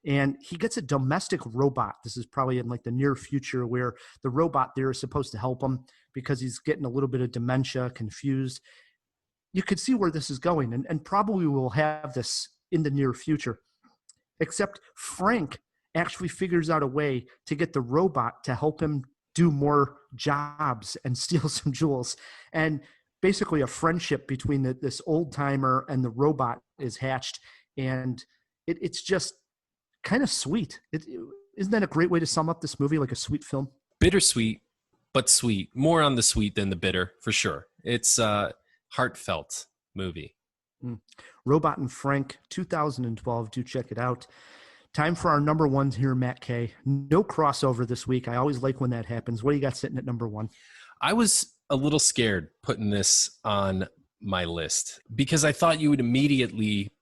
And he gets a domestic robot. This is probably in like the near future where the robot there is supposed to help him because he's getting a little bit of dementia, confused. You could see where this is going, and probably we'll have this in the near future. Except Frank actually figures out a way to get the robot to help him do more jobs and steal some jewels. And basically a friendship between this old timer and the robot is hatched. And it's just kind of sweet. Isn't that a great way to sum up this movie, like a sweet film? Bittersweet, but sweet. More on the sweet than the bitter, for sure. It's a heartfelt movie. Robot and Frank, 2012. Do check it out. Time for our number ones here, Matt K. No crossover this week. I always like when that happens. What do you got sitting at number one? I was a little scared putting this on my list because I thought you would immediately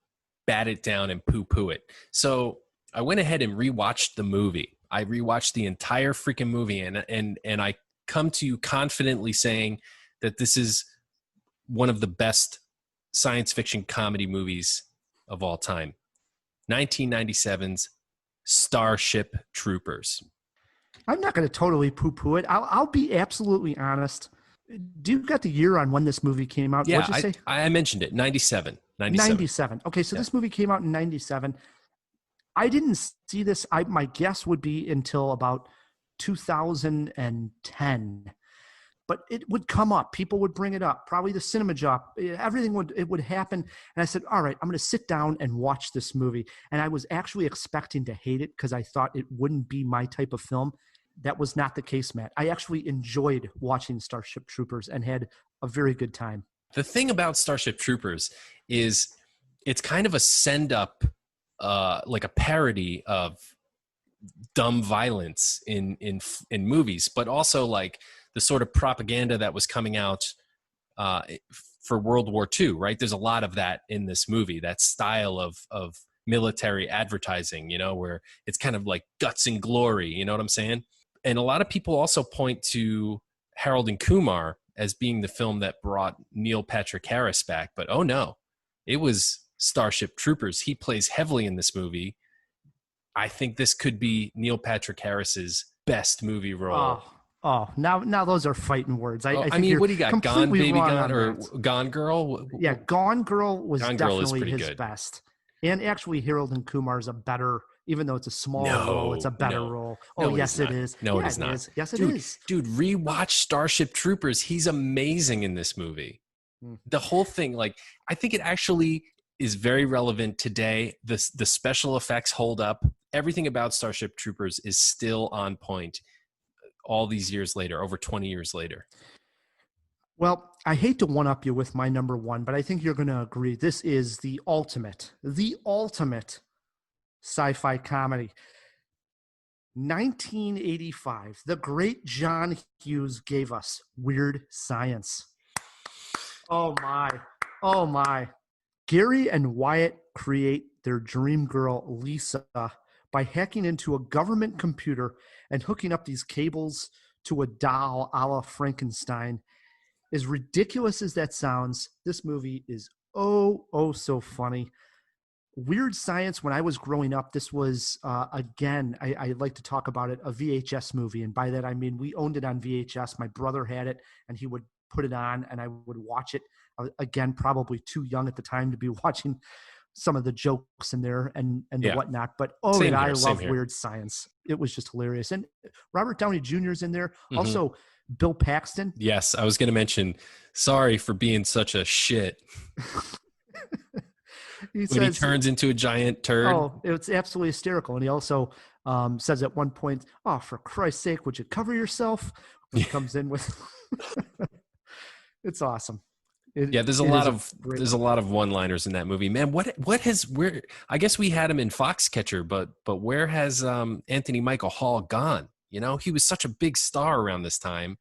bat it down and poo-poo it. So I went ahead and rewatched the movie. I rewatched the entire freaking movie, and I come to you confidently saying that this is one of the best science fiction comedy movies of all time. 1997's Starship Troopers. I'm not going to totally poo-poo it. I'll be absolutely honest. Do you got the year on when this movie came out? Yeah, What'd you say? I mentioned it. 97. Okay, so this movie came out in 97. I didn't see this. My guess would be until about 2010. But it would come up. People would bring it up. Probably the Cinemajaw. Everything would happen. And I said, all right, I'm going to sit down and watch this movie. And I was actually expecting to hate it because I thought it wouldn't be my type of film. That was not the case, Matt. I actually enjoyed watching Starship Troopers and had a very good time. The thing about Starship Troopers is it's kind of a send-up, like a parody of dumb violence in movies, but also like the sort of propaganda that was coming out for World War II, right? There's a lot of that in this movie, that style of military advertising, you know, where it's kind of like guts and glory, you know what I'm saying? And a lot of people also point to Harold and Kumar as being the film that brought Neil Patrick Harris back, but oh no, it was Starship Troopers. He plays heavily in this movie. I think this could be Neil Patrick Harris's best movie role. Oh, now those are fighting words. I mean, what do you got? Gone Baby Gone or Gone Girl? Yeah, Gone Girl was Gone Girl definitely his best. And actually, Harold and Kumar is a better, even though it's a small role, it's a better role. Oh, no, yes, it is. No, yeah, it is not. Yes, it is. Dude, rewatch Starship Troopers. He's amazing in this movie. The whole thing, like, I think it actually is very relevant today. The special effects hold up. Everything about Starship Troopers is still on point all these years later, over 20 years later. Well, I hate to one-up you with my number one, but I think you're going to agree. This is the ultimate sci-fi comedy. 1985, the great John Hughes gave us Weird Science. Oh my. Gary and Wyatt create their dream girl, Lisa, by hacking into a government computer and hooking up these cables to a doll a la Frankenstein. As ridiculous as that sounds, this movie is so funny. Weird Science, when I was growing up, this was, again, I like to talk about it, a VHS movie. And by that, I mean, we owned it on VHS. My brother had it, and he would put it on, and I would watch it. Again, probably too young at the time to be watching some of the jokes in there and the whatnot. But, I love Weird Science. It was just hilarious. And Robert Downey Jr. is in there. Mm-hmm. Also, Bill Paxton. Yes, I was going to mention, sorry for being such a shit. He turns into a giant turd. Oh, it's absolutely hysterical. And he also says at one point, "Oh, for Christ's sake, would you cover yourself?" When he comes in with, it's awesome. There's a lot of one-liners in that movie, man. Where I guess we had him in Foxcatcher, but where has Anthony Michael Hall gone? You know, he was such a big star around this time,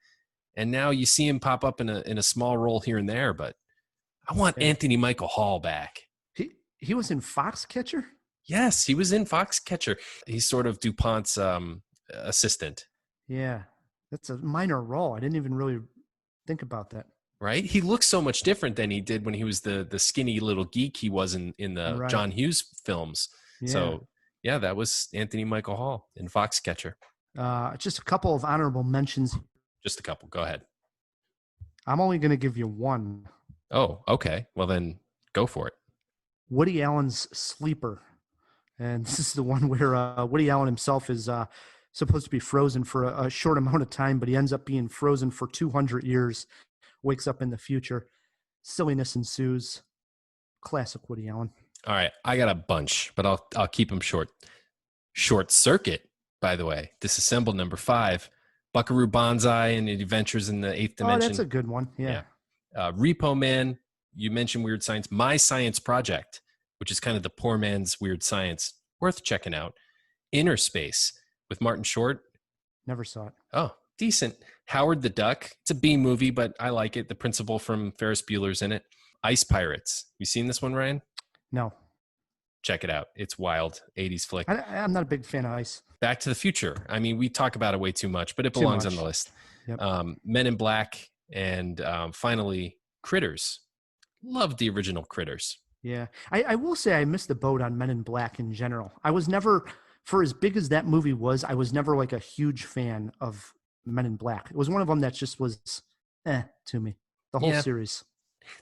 and now you see him pop up in a small role here and there. But I want Anthony Michael Hall back. He was in Foxcatcher? Yes, he was in Foxcatcher. He's sort of DuPont's assistant, Yeah, that's a minor role. I didn't even really think about that. right? He looks so much different than he did when he was the skinny little geek he was in the Right. John Hughes films. Yeah. So, yeah, that was Anthony Michael Hall in Foxcatcher. Just a couple of honorable mentions. Just a couple. Go ahead. I'm only going to give you one. Oh, okay. Well, then go for it. Woody Allen's Sleeper. And this is the one where Woody Allen himself is supposed to be frozen for a short amount of time, but he ends up being frozen for 200 years, wakes up in the future. Silliness ensues. Classic Woody Allen. All right. I got a bunch, but I'll keep them short. Short Circuit, by the way. Disassembled, number 5. Buckaroo Banzai and Adventures in the Eighth Dimension. Oh, that's a good one. Yeah. Repo Man, you mentioned Weird Science. My Science Project, which is kind of the poor man's Weird Science, worth checking out. Inner Space with Martin Short. Never saw it. Oh, decent. Howard the Duck. It's a B movie, but I like it. The principal from Ferris Bueller's in it. Ice Pirates. You seen this one, Ryan? No. Check it out. It's wild. 80s flick. I'm not a big fan of Ice. Back to the Future. I mean, we talk about it way too much, but it belongs on the list. Yep. Men in Black, and finally, Critters. Loved the original Critters. Yeah. I will say I missed the boat on Men in Black in general. I was never, for as big as that movie was, I was never like a huge fan of Men in Black. It was one of them that just was to me. The whole series.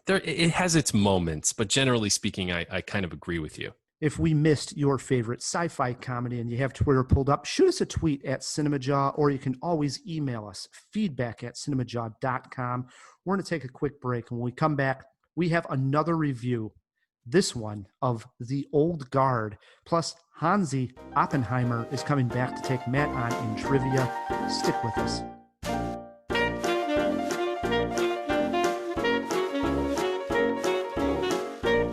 It has its moments, but generally speaking, I kind of agree with you. If we missed your favorite sci-fi comedy and you have Twitter pulled up, shoot us a tweet at Cinemajaw, or you can always email us, feedback@cinemajaw.com. We're going to take a quick break. And when we come back, we have another review, this one of The Old Guard. Plus, Hansi Oppenheimer is coming back to take Matt on in trivia. Stick with us.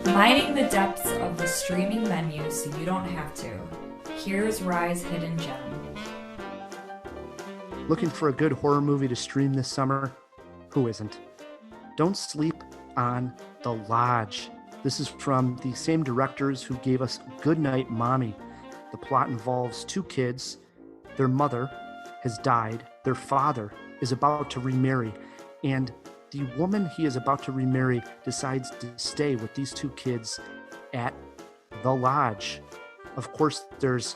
Mining the depths of the streaming menu so you don't have to. Here's Rye's Hidden Gem. Looking for a good horror movie to stream this summer? Who isn't? Don't sleep on The Lodge. This is from the same directors who gave us Goodnight Mommy. The plot involves 2 kids. Their mother has died. Their father is about to remarry. And the woman he is about to remarry decides to stay with these 2 kids at the lodge. Of course, there's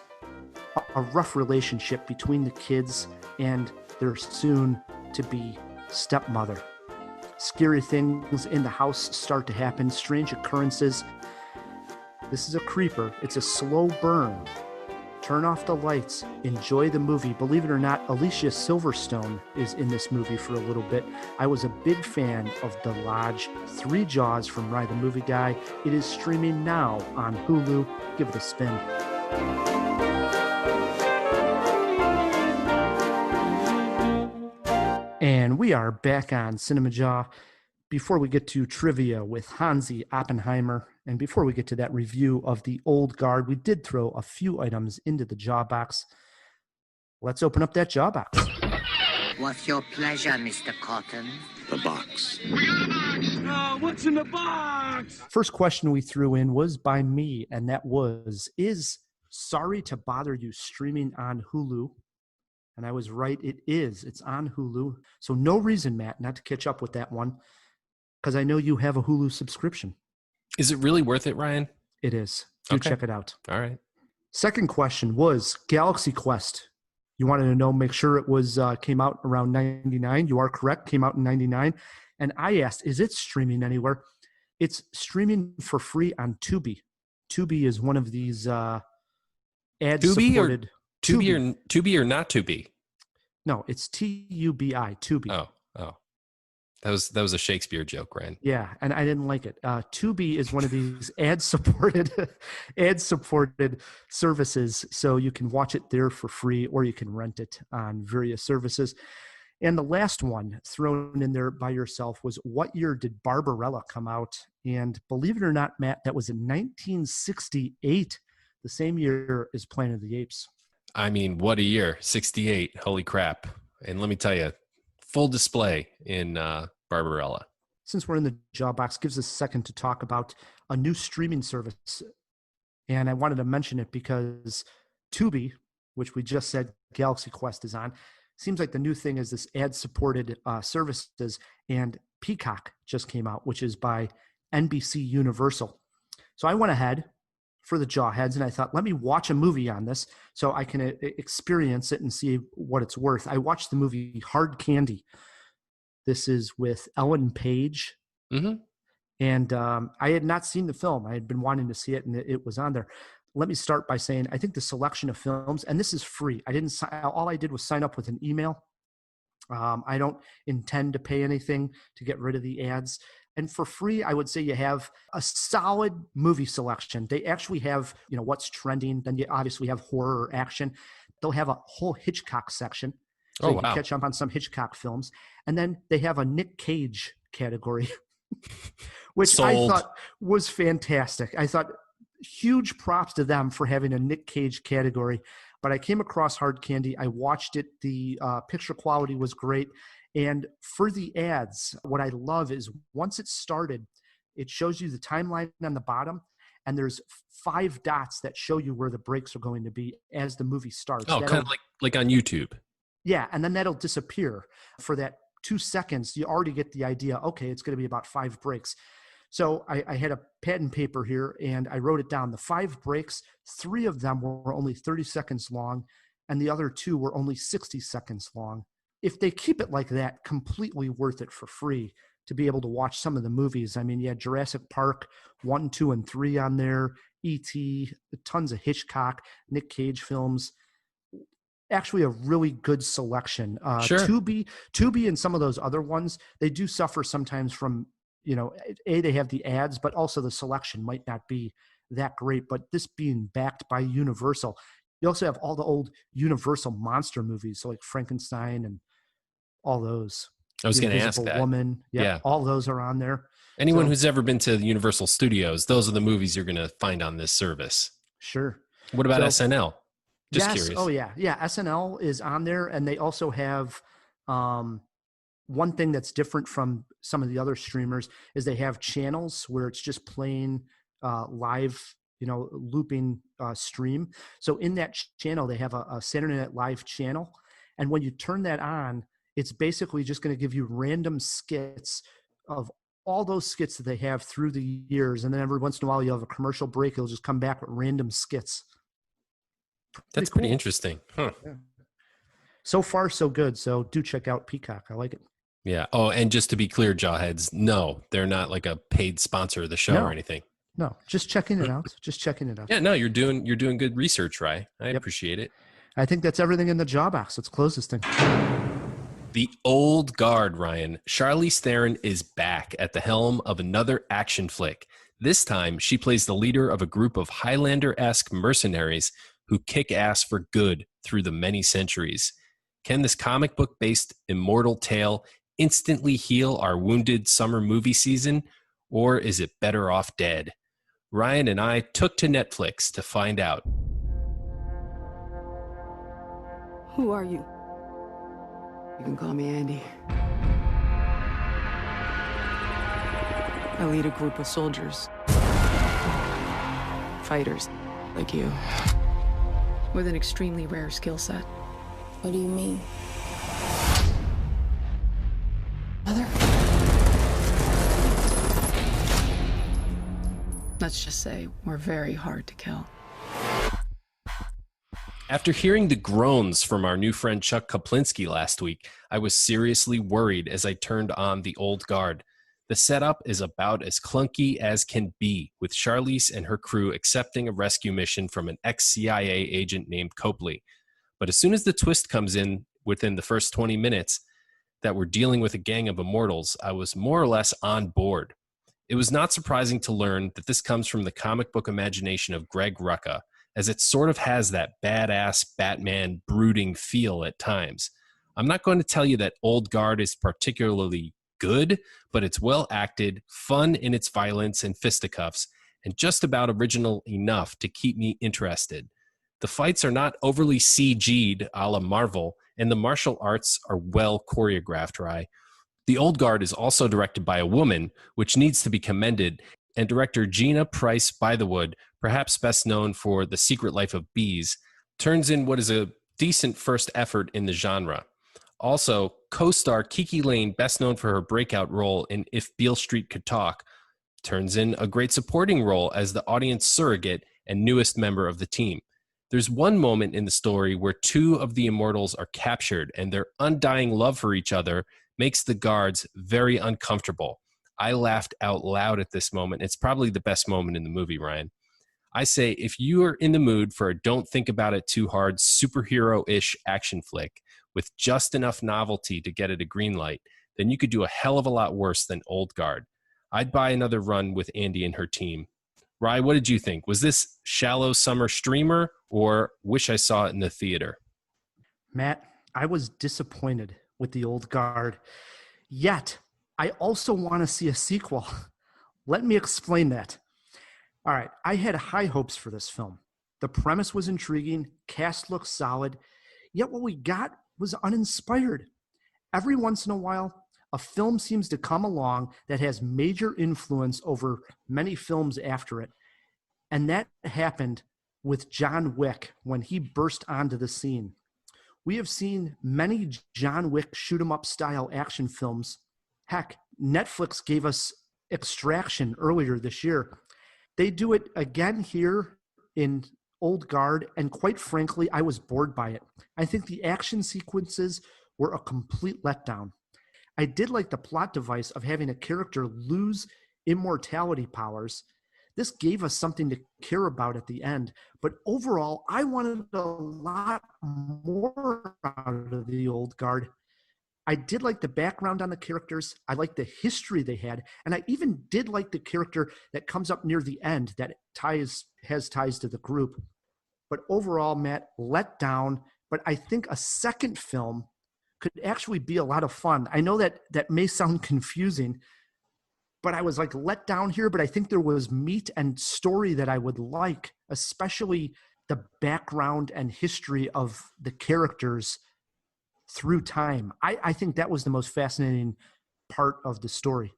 a rough relationship between the kids and their soon-to-be stepmother. Scary things in the house start to happen, strange occurrences. This is a creeper. It's a slow burn. Turn off the lights. Enjoy the movie. Believe it or not, Alicia Silverstone is in this movie for a little bit. I was a big fan of The Lodge. 3 Jaws from Rye the Movie Guy. It is streaming now on Hulu. Give it a spin. And we are back on Cinemajaw. Before we get to trivia with Hansi Oppenheimer, and before we get to that review of The Old Guard, we did throw a few items into the jaw box. Let's open up that jaw box. What's your pleasure, Mr. Cotton? The box. We got a box! Oh, what's in the box? First question we threw in was by me, and that was, is Sorry to Bother You streaming on Hulu? And I was right, it is. It's on Hulu. So no reason, Matt, not to catch up with that one, because I know you have a Hulu subscription. Is it really worth it, Ryan? It is. Do check it out. All right. Second question was Galaxy Quest. You wanted to know, make sure it was came out around 99. You are correct. Came out in 99. And I asked, is it streaming anywhere? It's streaming for free on Tubi. Tubi is one of these ad-supported. Tubi or not Tubi? No, it's Tubi. Tubi. Oh. That was a Shakespeare joke, Ryan. Yeah, and I didn't like it. Tubi is one of these ad-supported services, so you can watch it there for free, or you can rent it on various services. And the last one thrown in there by yourself was, what year did Barbarella come out? And believe it or not, Matt, that was in 1968, the same year as Planet of the Apes. I mean, what a year. 68. Holy crap. And let me tell you, full display in Barbarella. Since we're in the jaw box, gives us a second to talk about a new streaming service And I wanted to mention it because Tubi, which we just said Galaxy Quest is on, seems like the new thing is this ad-supported services, and Peacock just came out, which is by NBC Universal. So I went ahead for the Jawheads, and I thought, let me watch a movie on this so I can experience it and see what it's worth. I watched the movie Hard Candy. This is with Ellen Page. Mm-hmm. And I had not seen the film. I had been wanting to see it, and it was on there. Let me start by saying, I think the selection of films, and this is free. All I did was sign up with an email. I don't intend to pay anything to get rid of the ads. And for free, I would say you have a solid movie selection. They actually have, what's trending. Then you obviously have horror or action. They'll have a whole Hitchcock section. So you can catch up on some Hitchcock films. And then they have a Nick Cage category, which Sold. I thought was fantastic. I thought huge props to them for having a Nick Cage category. But I came across Hard Candy. I watched it. The picture quality was great. And for the ads, what I love is once it started, it shows you the timeline on the bottom, and there's 5 dots that show you where the breaks are going to be as the movie starts. Oh, kind of like on YouTube. Yeah, and then that'll disappear for that 2 seconds. You already get the idea, okay, it's going to be about 5 breaks. So I had a pad and paper here, and I wrote it down. The 5 breaks, 3 of them were only 30 seconds long, and the other 2 were only 60 seconds long. If they keep it like that, completely worth it for free to be able to watch some of the movies. I mean, you had Jurassic Park 1, 2, and 3 on there, E.T., tons of Hitchcock, Nick Cage films. Actually a really good selection. Sure. Tubi and some of those other ones, they do suffer sometimes from, they have the ads, but also the selection might not be that great. But this being backed by Universal, you also have all the old Universal monster movies, so like Frankenstein and all those. I was going to ask that. Woman. Yeah, all those are on there. Anyone who's ever been to the Universal Studios, those are the movies you're going to find on this service. Sure. What about SNL? Just yes. curious. Oh, yeah. Yeah, SNL is on there, and they also have one thing that's different from some of the other streamers is they have channels where it's just playing live, looping stream. So in that channel, they have a Saturday Night Live channel, and when you turn that on, it's basically just going to give you random skits of all those skits that they have through the years, and then every once in a while you'll have a commercial break. It'll just come back with random skits. That's pretty interesting. Huh. Yeah. So far, so good. So do check out Peacock. I like it. Yeah. Oh, and just to be clear, Jawheads, no, they're not like a paid sponsor of the show or anything. No, just checking it out. Just checking it out. Yeah, no, you're doing good research, Rye. I appreciate it. I think that's everything in the Jaw box. Let's close this thing. The Old Guard, Ryan. Charlize Theron is back at the helm of another action flick. This time, she plays the leader of a group of Highlander-esque mercenaries who kick ass for good through the many centuries. Can this comic book-based immortal tale instantly heal our wounded summer movie season, or is it better off dead? Ryan and I took to Netflix to find out. Who are you? You can call me Andy. I lead a group of soldiers. Fighters, like you. With an extremely rare skill set. What do you mean? Mother? Let's just say we're very hard to kill. After hearing the groans from our new friend Chuck Kaplinski last week, I was seriously worried as I turned on The Old Guard. The setup is about as clunky as can be, with Charlize and her crew accepting a rescue mission from an ex-CIA agent named Copley. But as soon as the twist comes in within the first 20 minutes that we're dealing with a gang of immortals, I was more or less on board. It was not surprising to learn that this comes from the comic book imagination of Greg Rucka, as it sort of has that badass Batman brooding feel at times. I'm not going to tell you that Old Guard is particularly good, but it's well acted, fun in its violence and fisticuffs, and just about original enough to keep me interested. The fights are not overly CG'd a la Marvel, and the martial arts are well choreographed, Rye. The Old Guard is also directed by a woman, which needs to be commended, and director Gina Price Bythewood perhaps best known for The Secret Life of Bees, turns in what is a decent first effort in the genre. Also, co-star Kiki Layne, best known for her breakout role in If Beale Street Could Talk, turns in a great supporting role as the audience surrogate and newest member of the team. There's one moment in the story where two of the immortals are captured and their undying love for each other makes the guards very uncomfortable. I laughed out loud at this moment. It's probably the best moment in the movie, Ryan. I say if you are in the mood for a don't think about it too hard superhero-ish action flick with just enough novelty to get it a green light, then you could do a hell of a lot worse than Old Guard. I'd buy another run with Andy and her team. Rye, what did you think? Was this shallow summer streamer or wish I saw it in the theater? Matt, I was disappointed with The Old Guard. Yet, I also want to see a sequel. Let me explain that. All right, I had high hopes for this film. The premise was intriguing, cast looked solid, yet what we got was uninspired. Every once in a while, a film seems to come along that has major influence over many films after it. And that happened with John Wick when he burst onto the scene. We have seen many John Wick shoot-'em-up style action films. Heck, Netflix gave us Extraction earlier this year. They do it again here in Old Guard, and quite frankly, I was bored by it. I think the action sequences were a complete letdown. I did like the plot device of having a character lose immortality powers. This gave us something to care about at the end, but overall, I wanted a lot more out of The Old Guard. I did like the background on the characters. I liked the history they had, and I even did like the character that comes up near the end that has ties to the group. But overall, Matt, let down, but I think a second film could actually be a lot of fun. I know that may sound confusing, but I was like let down here, but I think there was meat and story that I would like, especially the background and history of the characters through time. I think that was the most fascinating part of the story.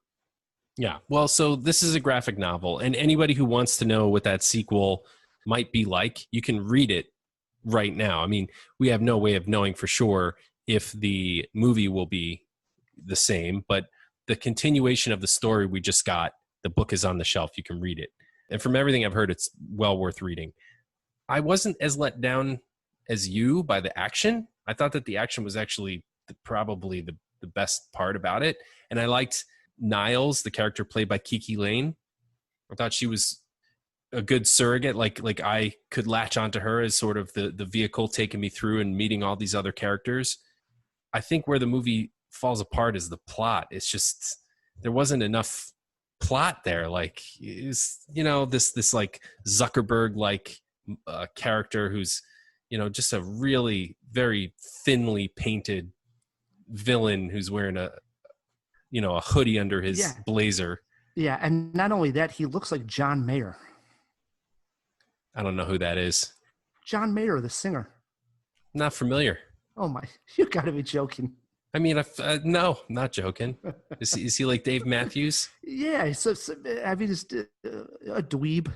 Yeah, well, so this is a graphic novel, and anybody who wants to know what that sequel might be like, you can read it right now. I mean, we have no way of knowing for sure if the movie will be the same, but the continuation of the story we just got, the book is on the shelf. You can read it. And from everything I've heard, it's well worth reading. I wasn't as let down as you by the action. I thought that the action was actually probably the best part about it. And I liked Niles, the character played by Kiki Layne. I thought she was a good surrogate. Like I could latch onto her as sort of the vehicle taking me through and meeting all these other characters. I think where the movie falls apart is the plot. It's just, there wasn't enough plot there. Like, is, this like Zuckerberg like character who's, just a really very thinly painted villain who's wearing a hoodie under his blazer. Yeah, and not only that, he looks like John Mayer. I don't know who that is. John Mayer, the singer. Not familiar. Oh my, you gotta be joking. I mean, no, not joking. Is he like Dave Matthews? Yeah, he's he's a dweeb,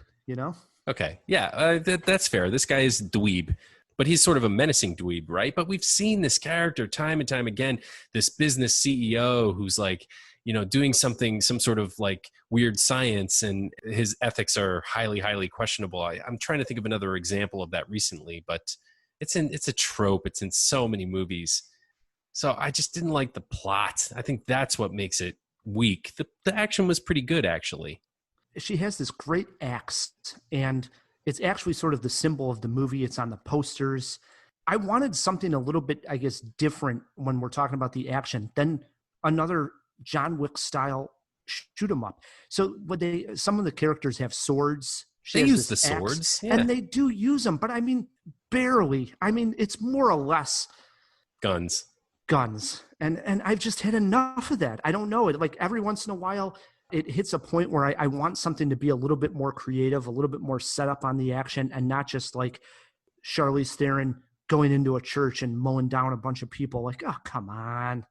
Okay, yeah, that's fair. This guy is dweeb, but he's sort of a menacing dweeb, right? But we've seen this character time and time again, this business CEO who's like, doing some sort of like weird science, and his ethics are highly, highly questionable. I'm trying to think of another example of that recently, but it's a trope. It's in so many movies. So I just didn't like the plot. I think that's what makes it weak. The action was pretty good, actually. She has this great axe, and it's actually sort of the symbol of the movie. It's on the posters. I wanted something a little bit, I guess, different when we're talking about the action than another John Wick style shoot 'em up. So some of the characters have swords. They use the swords, yeah. And they do use them, but I mean, barely. I mean, it's more or less guns. And I've just had enough of that. I don't know. Like every once in a while, it hits a point where I want something to be a little bit more creative, a little bit more set up on the action, and not just like Charlize Theron going into a church and mowing down a bunch of people. Like, oh, come on.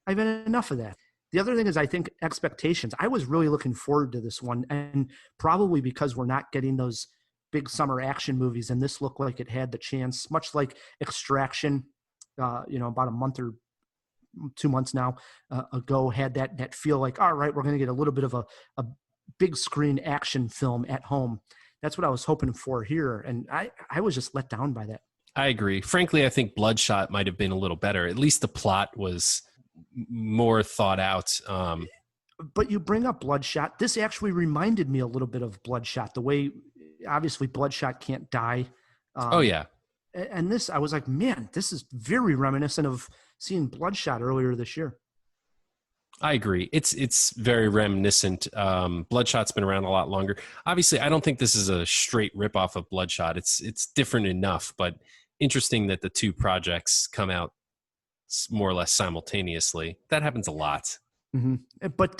I've had enough of that. The other thing is, I think expectations. I was really looking forward to this one, and probably because we're not getting those big summer action movies, and this looked like it had the chance, much like Extraction, about a month or 2 months now ago, had that feel like, all right, we're going to get a little bit of a big screen action film at home. That's what I was hoping for here, and I was just let down by that. I agree. Frankly, I think Bloodshot might have been a little better. At least the plot was more thought out. But you bring up Bloodshot. This actually reminded me a little bit of Bloodshot, the way, obviously, Bloodshot can't die. Oh, yeah. And this, I was like, man, this is very reminiscent of seeing Bloodshot earlier this year. I agree. It's very reminiscent. Bloodshot's been around a lot longer. Obviously, I don't think this is a straight ripoff of Bloodshot. It's different enough, but interesting that the two projects come out more or less simultaneously. That happens a lot. Mm-hmm. But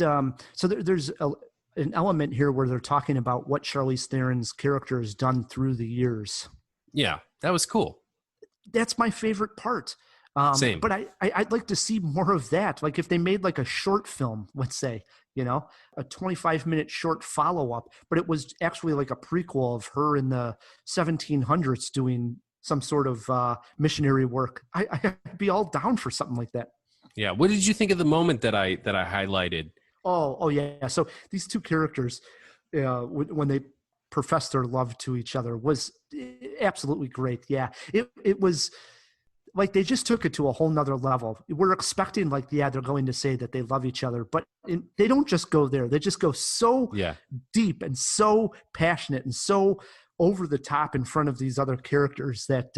so there's an element here where they're talking about what Charlize Theron's character has done through the years. Yeah, that was cool. That's my favorite part. Same. But I'd like to see more of that. Like if they made like a short film, let's say, a 25-minute short follow-up, but it was actually like a prequel of her in the 1700s doing some sort of missionary work. I'd be all down for something like that. Yeah. What did you think of the moment that I highlighted? Oh yeah. So these two characters, when they profess their love to each other, was absolutely great. Yeah. It was like they just took it to a whole nother level. We're expecting they're going to say that they love each other, but they don't just go there. They just go so deep and so passionate and so over the top in front of these other characters that,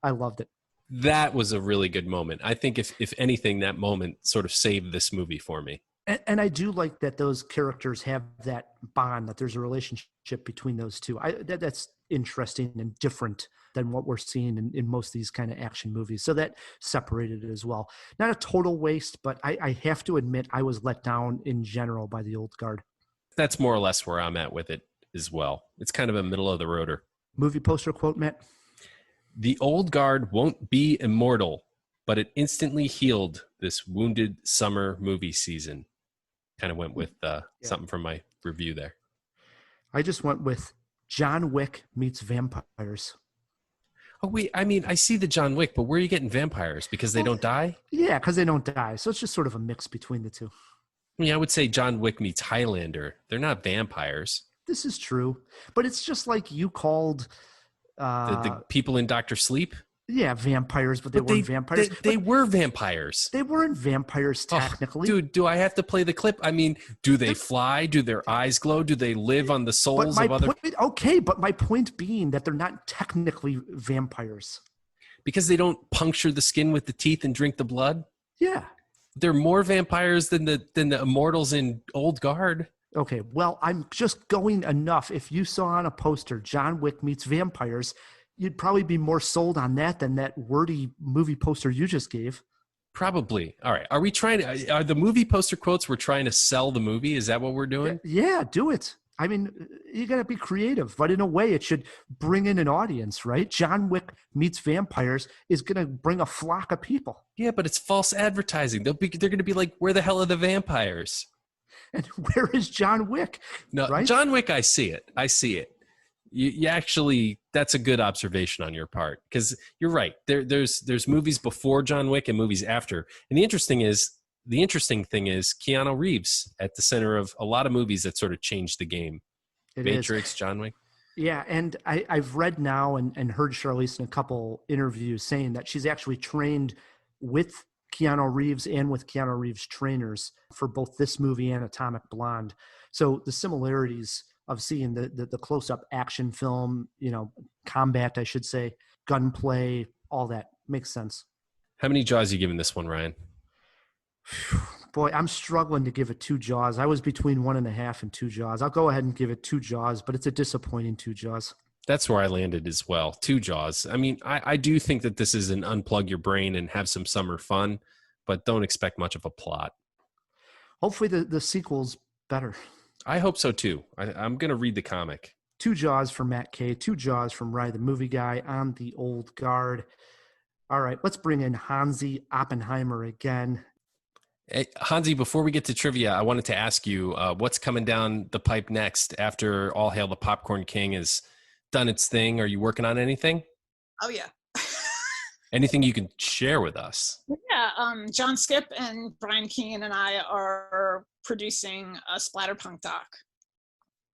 I loved it. That was a really good moment. I think if anything, that moment sort of saved this movie for me. And I do like that those characters have that bond, that there's a relationship between those two. That's interesting and different than what we're seeing in most of these kind of action movies. So that separated it as well. Not a total waste, but I have to admit I was let down in general by the old guard. That's more or less where I'm at with it as well. It's kind of a middle of the roader. Movie poster quote, Matt? The old guard won't be immortal, but it instantly healed this wounded summer movie season. Kind of went with something from my review there. I just went with John Wick meets vampires. Oh, wait, I mean, I see the John Wick, but where are you getting vampires? Because they don't die? Yeah, because they don't die. So it's just sort of a mix between the two. I mean, I would say John Wick meets Highlander. They're not vampires. This is true. But it's just like you called... the people in Dr. Sleep? Yeah, vampires, but they weren't vampires. They were vampires. They weren't vampires, technically. Dude, do I have to play the clip? I mean, do they fly? Do their eyes glow? Do they live on the souls of other... Okay, but my point being that they're not technically vampires. Because they don't puncture the skin with the teeth and drink the blood? Yeah. They're more vampires than the immortals in Old Guard. Okay, well, I'm just going enough. If you saw on a poster, John Wick meets vampires... you'd probably be more sold on that than that wordy movie poster you just gave. Probably. All right. Are the movie poster quotes we're trying to sell the movie? Is that what we're doing? Yeah, do it. I mean, you got to be creative, but in a way it should bring in an audience, right? John Wick meets vampires is going to bring a flock of people. Yeah, but it's false advertising. They're going to be like, where the hell are the vampires? And where is John Wick? No, right? John Wick, I see it. You actually, that's a good observation on your part, because you're right. There's movies before John Wick and movies after. And the interesting thing is Keanu Reeves at the center of a lot of movies that sort of changed the game. Matrix, John Wick. Yeah, and I've read now and heard Charlize in a couple interviews saying that she's actually trained with Keanu Reeves and with Keanu Reeves trainers for both this movie and Atomic Blonde. So the similarities of seeing the close-up action film, combat, I should say, gunplay, all that makes sense. How many Jaws are you giving this one, Ryan? Boy, I'm struggling to give it 2 Jaws. I was between 1.5 and 2 Jaws. I'll go ahead and give it 2 Jaws, but it's a disappointing 2 Jaws. That's where I landed as well. 2 Jaws. I mean, I do think that this is an unplug your brain and have some summer fun, but don't expect much of a plot. Hopefully the sequel's better. I hope so too. I'm going to read the comic. 2 Jaws from Matt K. 2 Jaws from Rye the Movie Guy on the Old Guard. All right, let's bring in Hansi Oppenheimer again. Hey, Hansi, before we get to trivia, I wanted to ask you what's coming down the pipe next after All Hail the Popcorn King is done its thing. Are you working on anything? Oh yeah. Anything you can share with us? Yeah, John Skip and Brian Keane and I are producing a splatterpunk doc.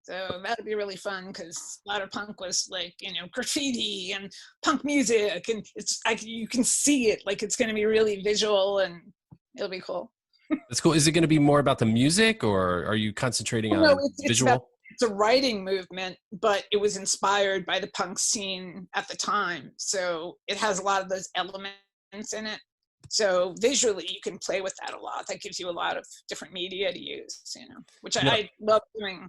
So that'll be really fun because splatterpunk was like, graffiti and punk music, and you can see it, like it's going to be really visual and it'll be cool. That's cool. Is it going to be more about the music, or are you concentrating on visual? It's a writing movement, but it was inspired by the punk scene at the time. So it has a lot of those elements in it. So visually, you can play with that a lot. That gives you a lot of different media to use, which I love doing.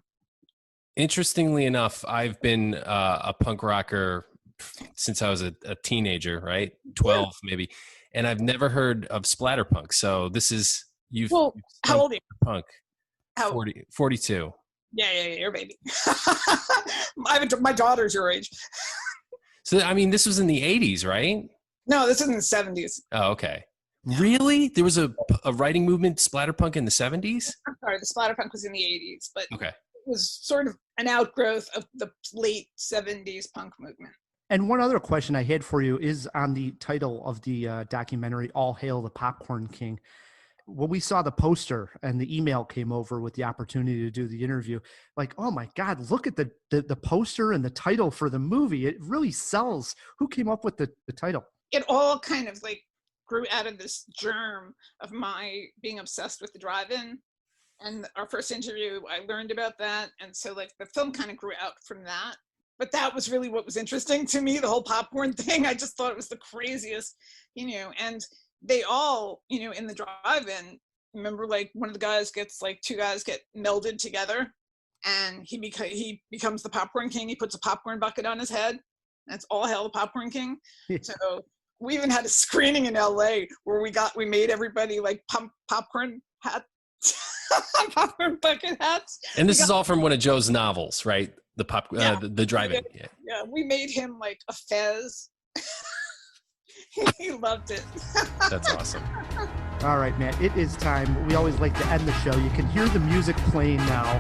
Interestingly enough, I've been a punk rocker since I was a teenager, right? 12 maybe. And I've never heard of splatterpunk. So this is, how old are you? Punk. 42. Yeah, you're a baby. My daughter's your age. So, I mean, this was in the 80s, right? No, this is in the 70s. Oh, okay. Really? There was a writing movement, splatterpunk, in the 70s? I'm sorry, the splatterpunk was in the 80s, but okay. It was sort of an outgrowth of the late 70s punk movement. And one other question I had for you is on the title of the documentary, All Hail the Popcorn King. When we saw the poster and the email came over with the opportunity to do the interview, like, oh my God, look at the poster and the title for the movie. It really sells. Who came up with the title? It all kind of like grew out of this germ of my being obsessed with the drive-in. And our first interview, I learned about that. And so like the film kind of grew out from that. But that was really what was interesting to me, the whole popcorn thing. I just thought it was the craziest, and they all, in the drive-in, remember like one of the guys gets like two guys get melded together and he becomes the popcorn king. He puts a popcorn bucket on his head. That's All Hail the Popcorn King. So we even had a screening in LA where we made everybody like popcorn hat, popcorn bucket hats. And this is all from one of Joe's novels, right? The drive-in. Yeah, we made him like a fez. He loved it. That's awesome. All right, Matt, it is time. We always like to end the show. You can hear the music playing now.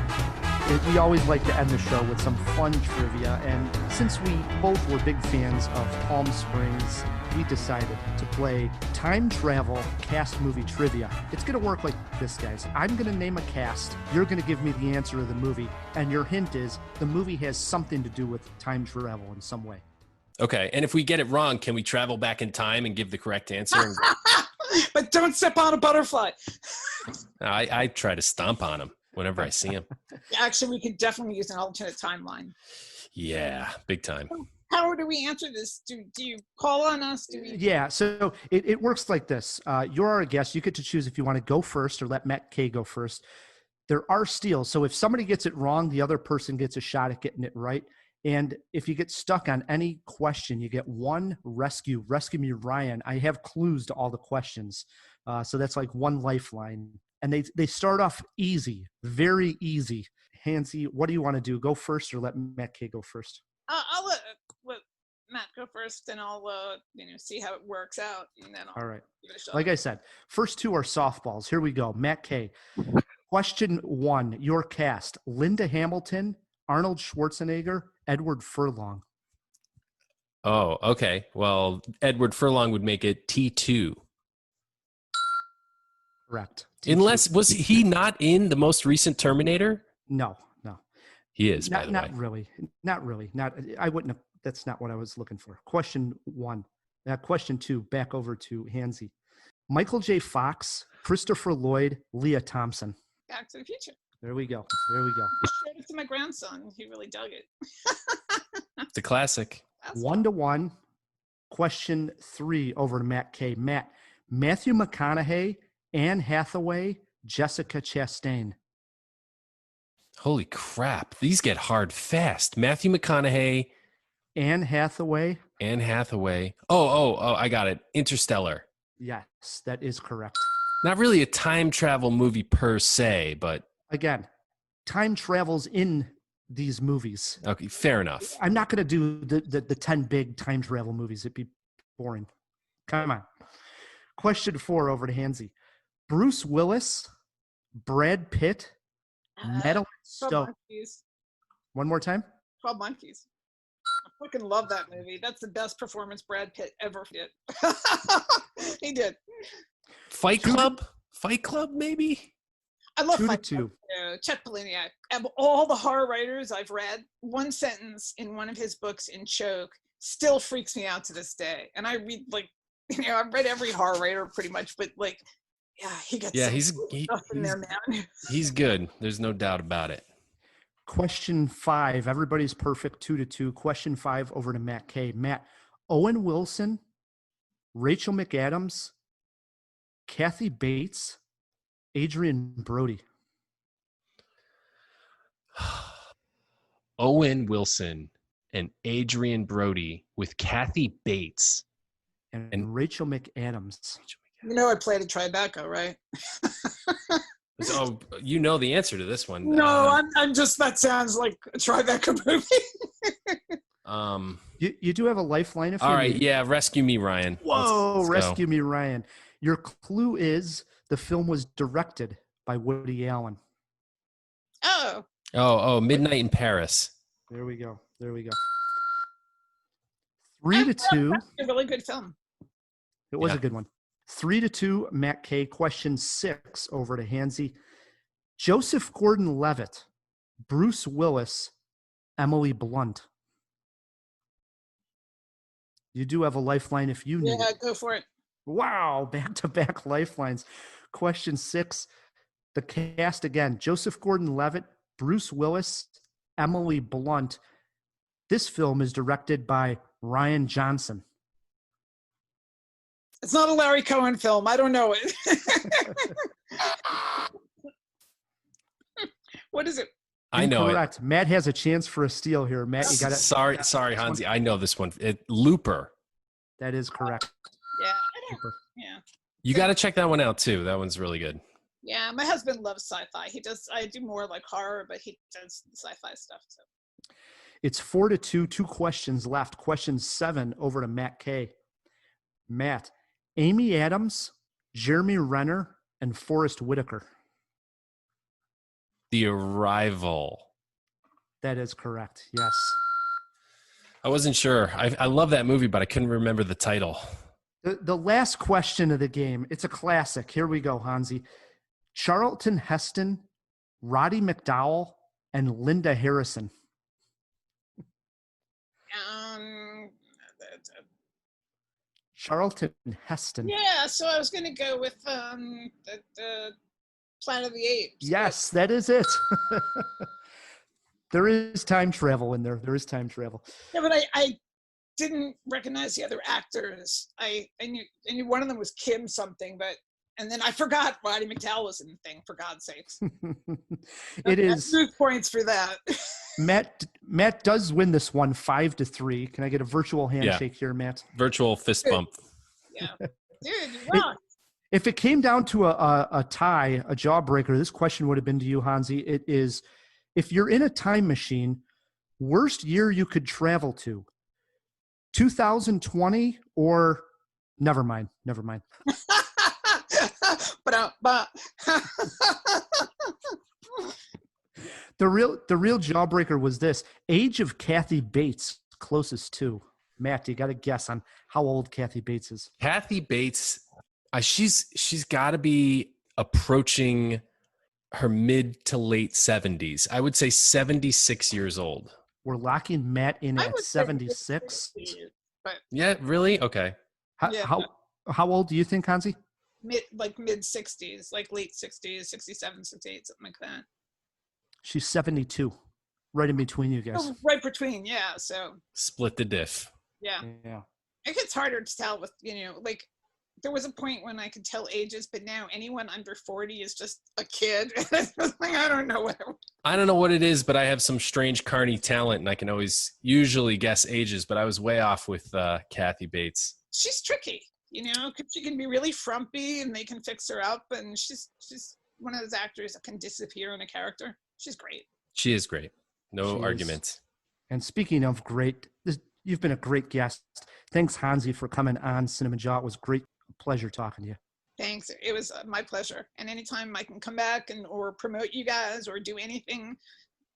We always like to end the show with some fun trivia. And since we both were big fans of Palm Springs, we decided to play time travel cast movie trivia. It's going to work like this, guys. I'm going to name a cast. You're going to give me the answer of the movie. And your hint is the movie has something to do with time travel in some way. Okay. And if we get it wrong, can we travel back in time and give the correct answer? But don't step on a butterfly. I try to stomp on him whenever I see him. Actually, we could definitely use an alternate timeline. Yeah, big time. How do we answer this? Do you call on us? Yeah, so it works like this. You're our guest. You get to choose if you want to go first or let Matt K go first. There are steals. So if somebody gets it wrong, the other person gets a shot at getting it right. And if you get stuck on any question, you get one rescue. Rescue me, Ryan. I have clues to all the questions. So that's like one lifeline. And they start off easy, very easy. Hansi, what do you want to do? Go first or let Matt K go first? I'll let Matt go first, and I'll see how it works out. And then all right. Like I said, first two are softballs. Here we go. Matt K. Question 1, your cast: Linda Hamilton, Arnold Schwarzenegger, Edward Furlong. Oh, okay. Well, Edward Furlong would make it T2. Correct. T2. Unless, was he not in the most recent Terminator? No. He is, by the way. Not really. I wouldn't have. That's not what I was looking for. Question 1. Question 2, back over to Hansi. Michael J. Fox, Christopher Lloyd, Leah Thompson. Back to the Future. There we go. I showed it to my grandson. He really dug it. It's a classic. 1-1. Question 3 over to Matt K. Matt, Matthew McConaughey, Anne Hathaway, Jessica Chastain. Holy crap. These get hard fast. Matthew McConaughey. Anne Hathaway. Oh, I got it. Interstellar. Yes, that is correct. Not really a time travel movie per se, but... Again, time travels in these movies. Okay, fair enough. I'm not going to do the 10 big time travel movies. It'd be boring. Come on. Question 4 over to Hansi. Bruce Willis, Brad Pitt, Madeline Stowe. One more time. 12 Monkeys. fucking love that movie. That's the best performance Brad Pitt ever did. He did. Fight Club? Fight Club, maybe? I love 2-2. Fight Club. Chet Palahniuk. Of all the horror writers I've read, one sentence in one of his books in Choke still freaks me out to this day. And I read I've read every horror writer pretty much, but he gets stuff in there, man. He's good. There's no doubt about it. Question 5. Everybody's perfect. 2-2. Question 5 over to Matt K. Matt, Owen Wilson, Rachel McAdams, Kathy Bates, Adrian Brody. Owen Wilson and Adrian Brody with Kathy Bates and Rachel McAdams. You know I played a Tribeca, right? So you know the answer to this one. No, I'm just, that sounds like a Tribeca movie. You do have a lifeline if you all right, need. yeah, rescue me, Ryan. Whoa, let's rescue go. me, Ryan. Your clue is the film was directed by Woody Allen. Oh, Midnight in Paris. There we go. 3-2. That's a really good film. It was a good one. 3-2, Matt K. Question 6 over to Hansi. Joseph Gordon-Levitt, Bruce Willis, Emily Blunt. You do have a lifeline if you need it. Yeah, go for it. Wow, back-to-back lifelines. Question 6, the cast again. Joseph Gordon-Levitt, Bruce Willis, Emily Blunt. This film is directed by Ryan Johnson. It's not a Larry Cohen film. I don't know it. What is it? I know Incorrect. Matt has a chance for a steal here. Matt, you got it. Sorry, Hansi. I know this one. Looper. That is correct. Yeah. Yeah. You got to check that one out too. That one's really good. Yeah, my husband loves sci-fi. I do more like horror, but he does sci-fi stuff too. It's 4-2, 2 questions left. Question 7 over to Matt K. Matt, Amy Adams, Jeremy Renner, and Forrest Whitaker. The Arrival. That is correct. Yes. I wasn't sure. I love that movie, but I couldn't remember the title. The last question of the game, it's a classic. Here we go, Hansi. Charlton Heston, Roddy McDowall, and Linda Harrison. Charlton Heston. Yeah, so I was going to go with the Planet of the Apes. Yes, that is it. There is time travel in there. Yeah, but I didn't recognize the other actors. I knew one of them was Kim something, and then I forgot Roddy McDowall was in the thing, for God's sakes. It is. 2 points for that. Matt does win this one 5-3. Can I get a virtual handshake here, Matt? Virtual fist bump. Yeah. Dude, you rock. If it came down to a tie, a jawbreaker, this question would have been to you, Hansi. It is, if you're in a time machine, worst year you could travel to, 2020 or never mind. The real jawbreaker was this: age of Kathy Bates closest to. Matt, you got to guess on how old Kathy Bates is. Kathy Bates, she's got to be approaching her mid to late 70s. I would say 76 years old. We're locking Matt in at 76. Yeah, really? Okay. How old do you think, Hansi? Mid 60s, like late 60s, 67, 68, something like that. She's 72, right in between you guys. Oh, right between, yeah. So split the diff. Yeah. It gets harder to tell with, there was a point when I could tell ages, but now anyone under 40 is just a kid. I don't know what it is, but I have some strange carny talent, and I can always usually guess ages, but I was way off with Kathy Bates. She's tricky, because she can be really frumpy and they can fix her up, and she's one of those actors that can disappear in a character. She's great. She is great. No argument. And speaking of great, you've been a great guest. Thanks, Hansi, for coming on Cinemajaw. It was great. Pleasure talking to you. Thanks. It was my pleasure. And anytime I can come back or promote you guys or do anything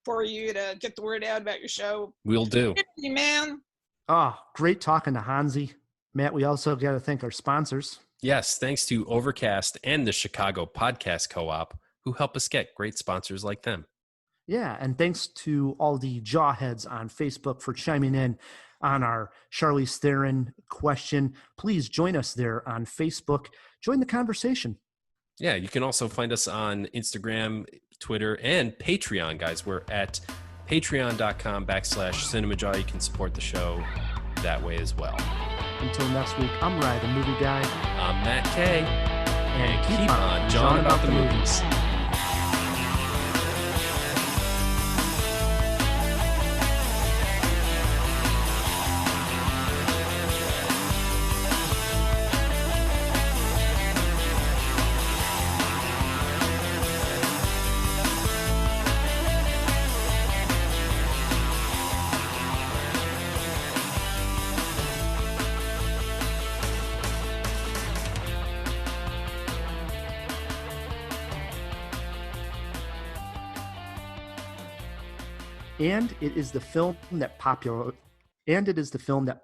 for you to get the word out about your show, we'll do. Man, Oh, great talking to Hansi. Matt, we also got to thank our sponsors. Yes, thanks to Overcast and the Chicago Podcast Co-op, who help us get great sponsors like them. Yeah, and thanks to all the jawheads on Facebook for chiming in on our Charlize Theron question. Please join us there on Facebook. Join the conversation. Yeah, you can also find us on Instagram, Twitter, and Patreon, guys. We're at patreon.com/Cinemajaw. You can support the show that way as well. Until next week, I'm Ryan, the movie guy. I'm Matt Kay. And keep on jawing about the movies. And it is the film that popularized. And it is the film that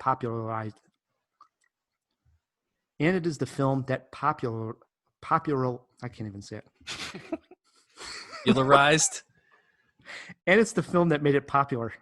popular. I can't even say it. Popularized. And it's the film that made it popular.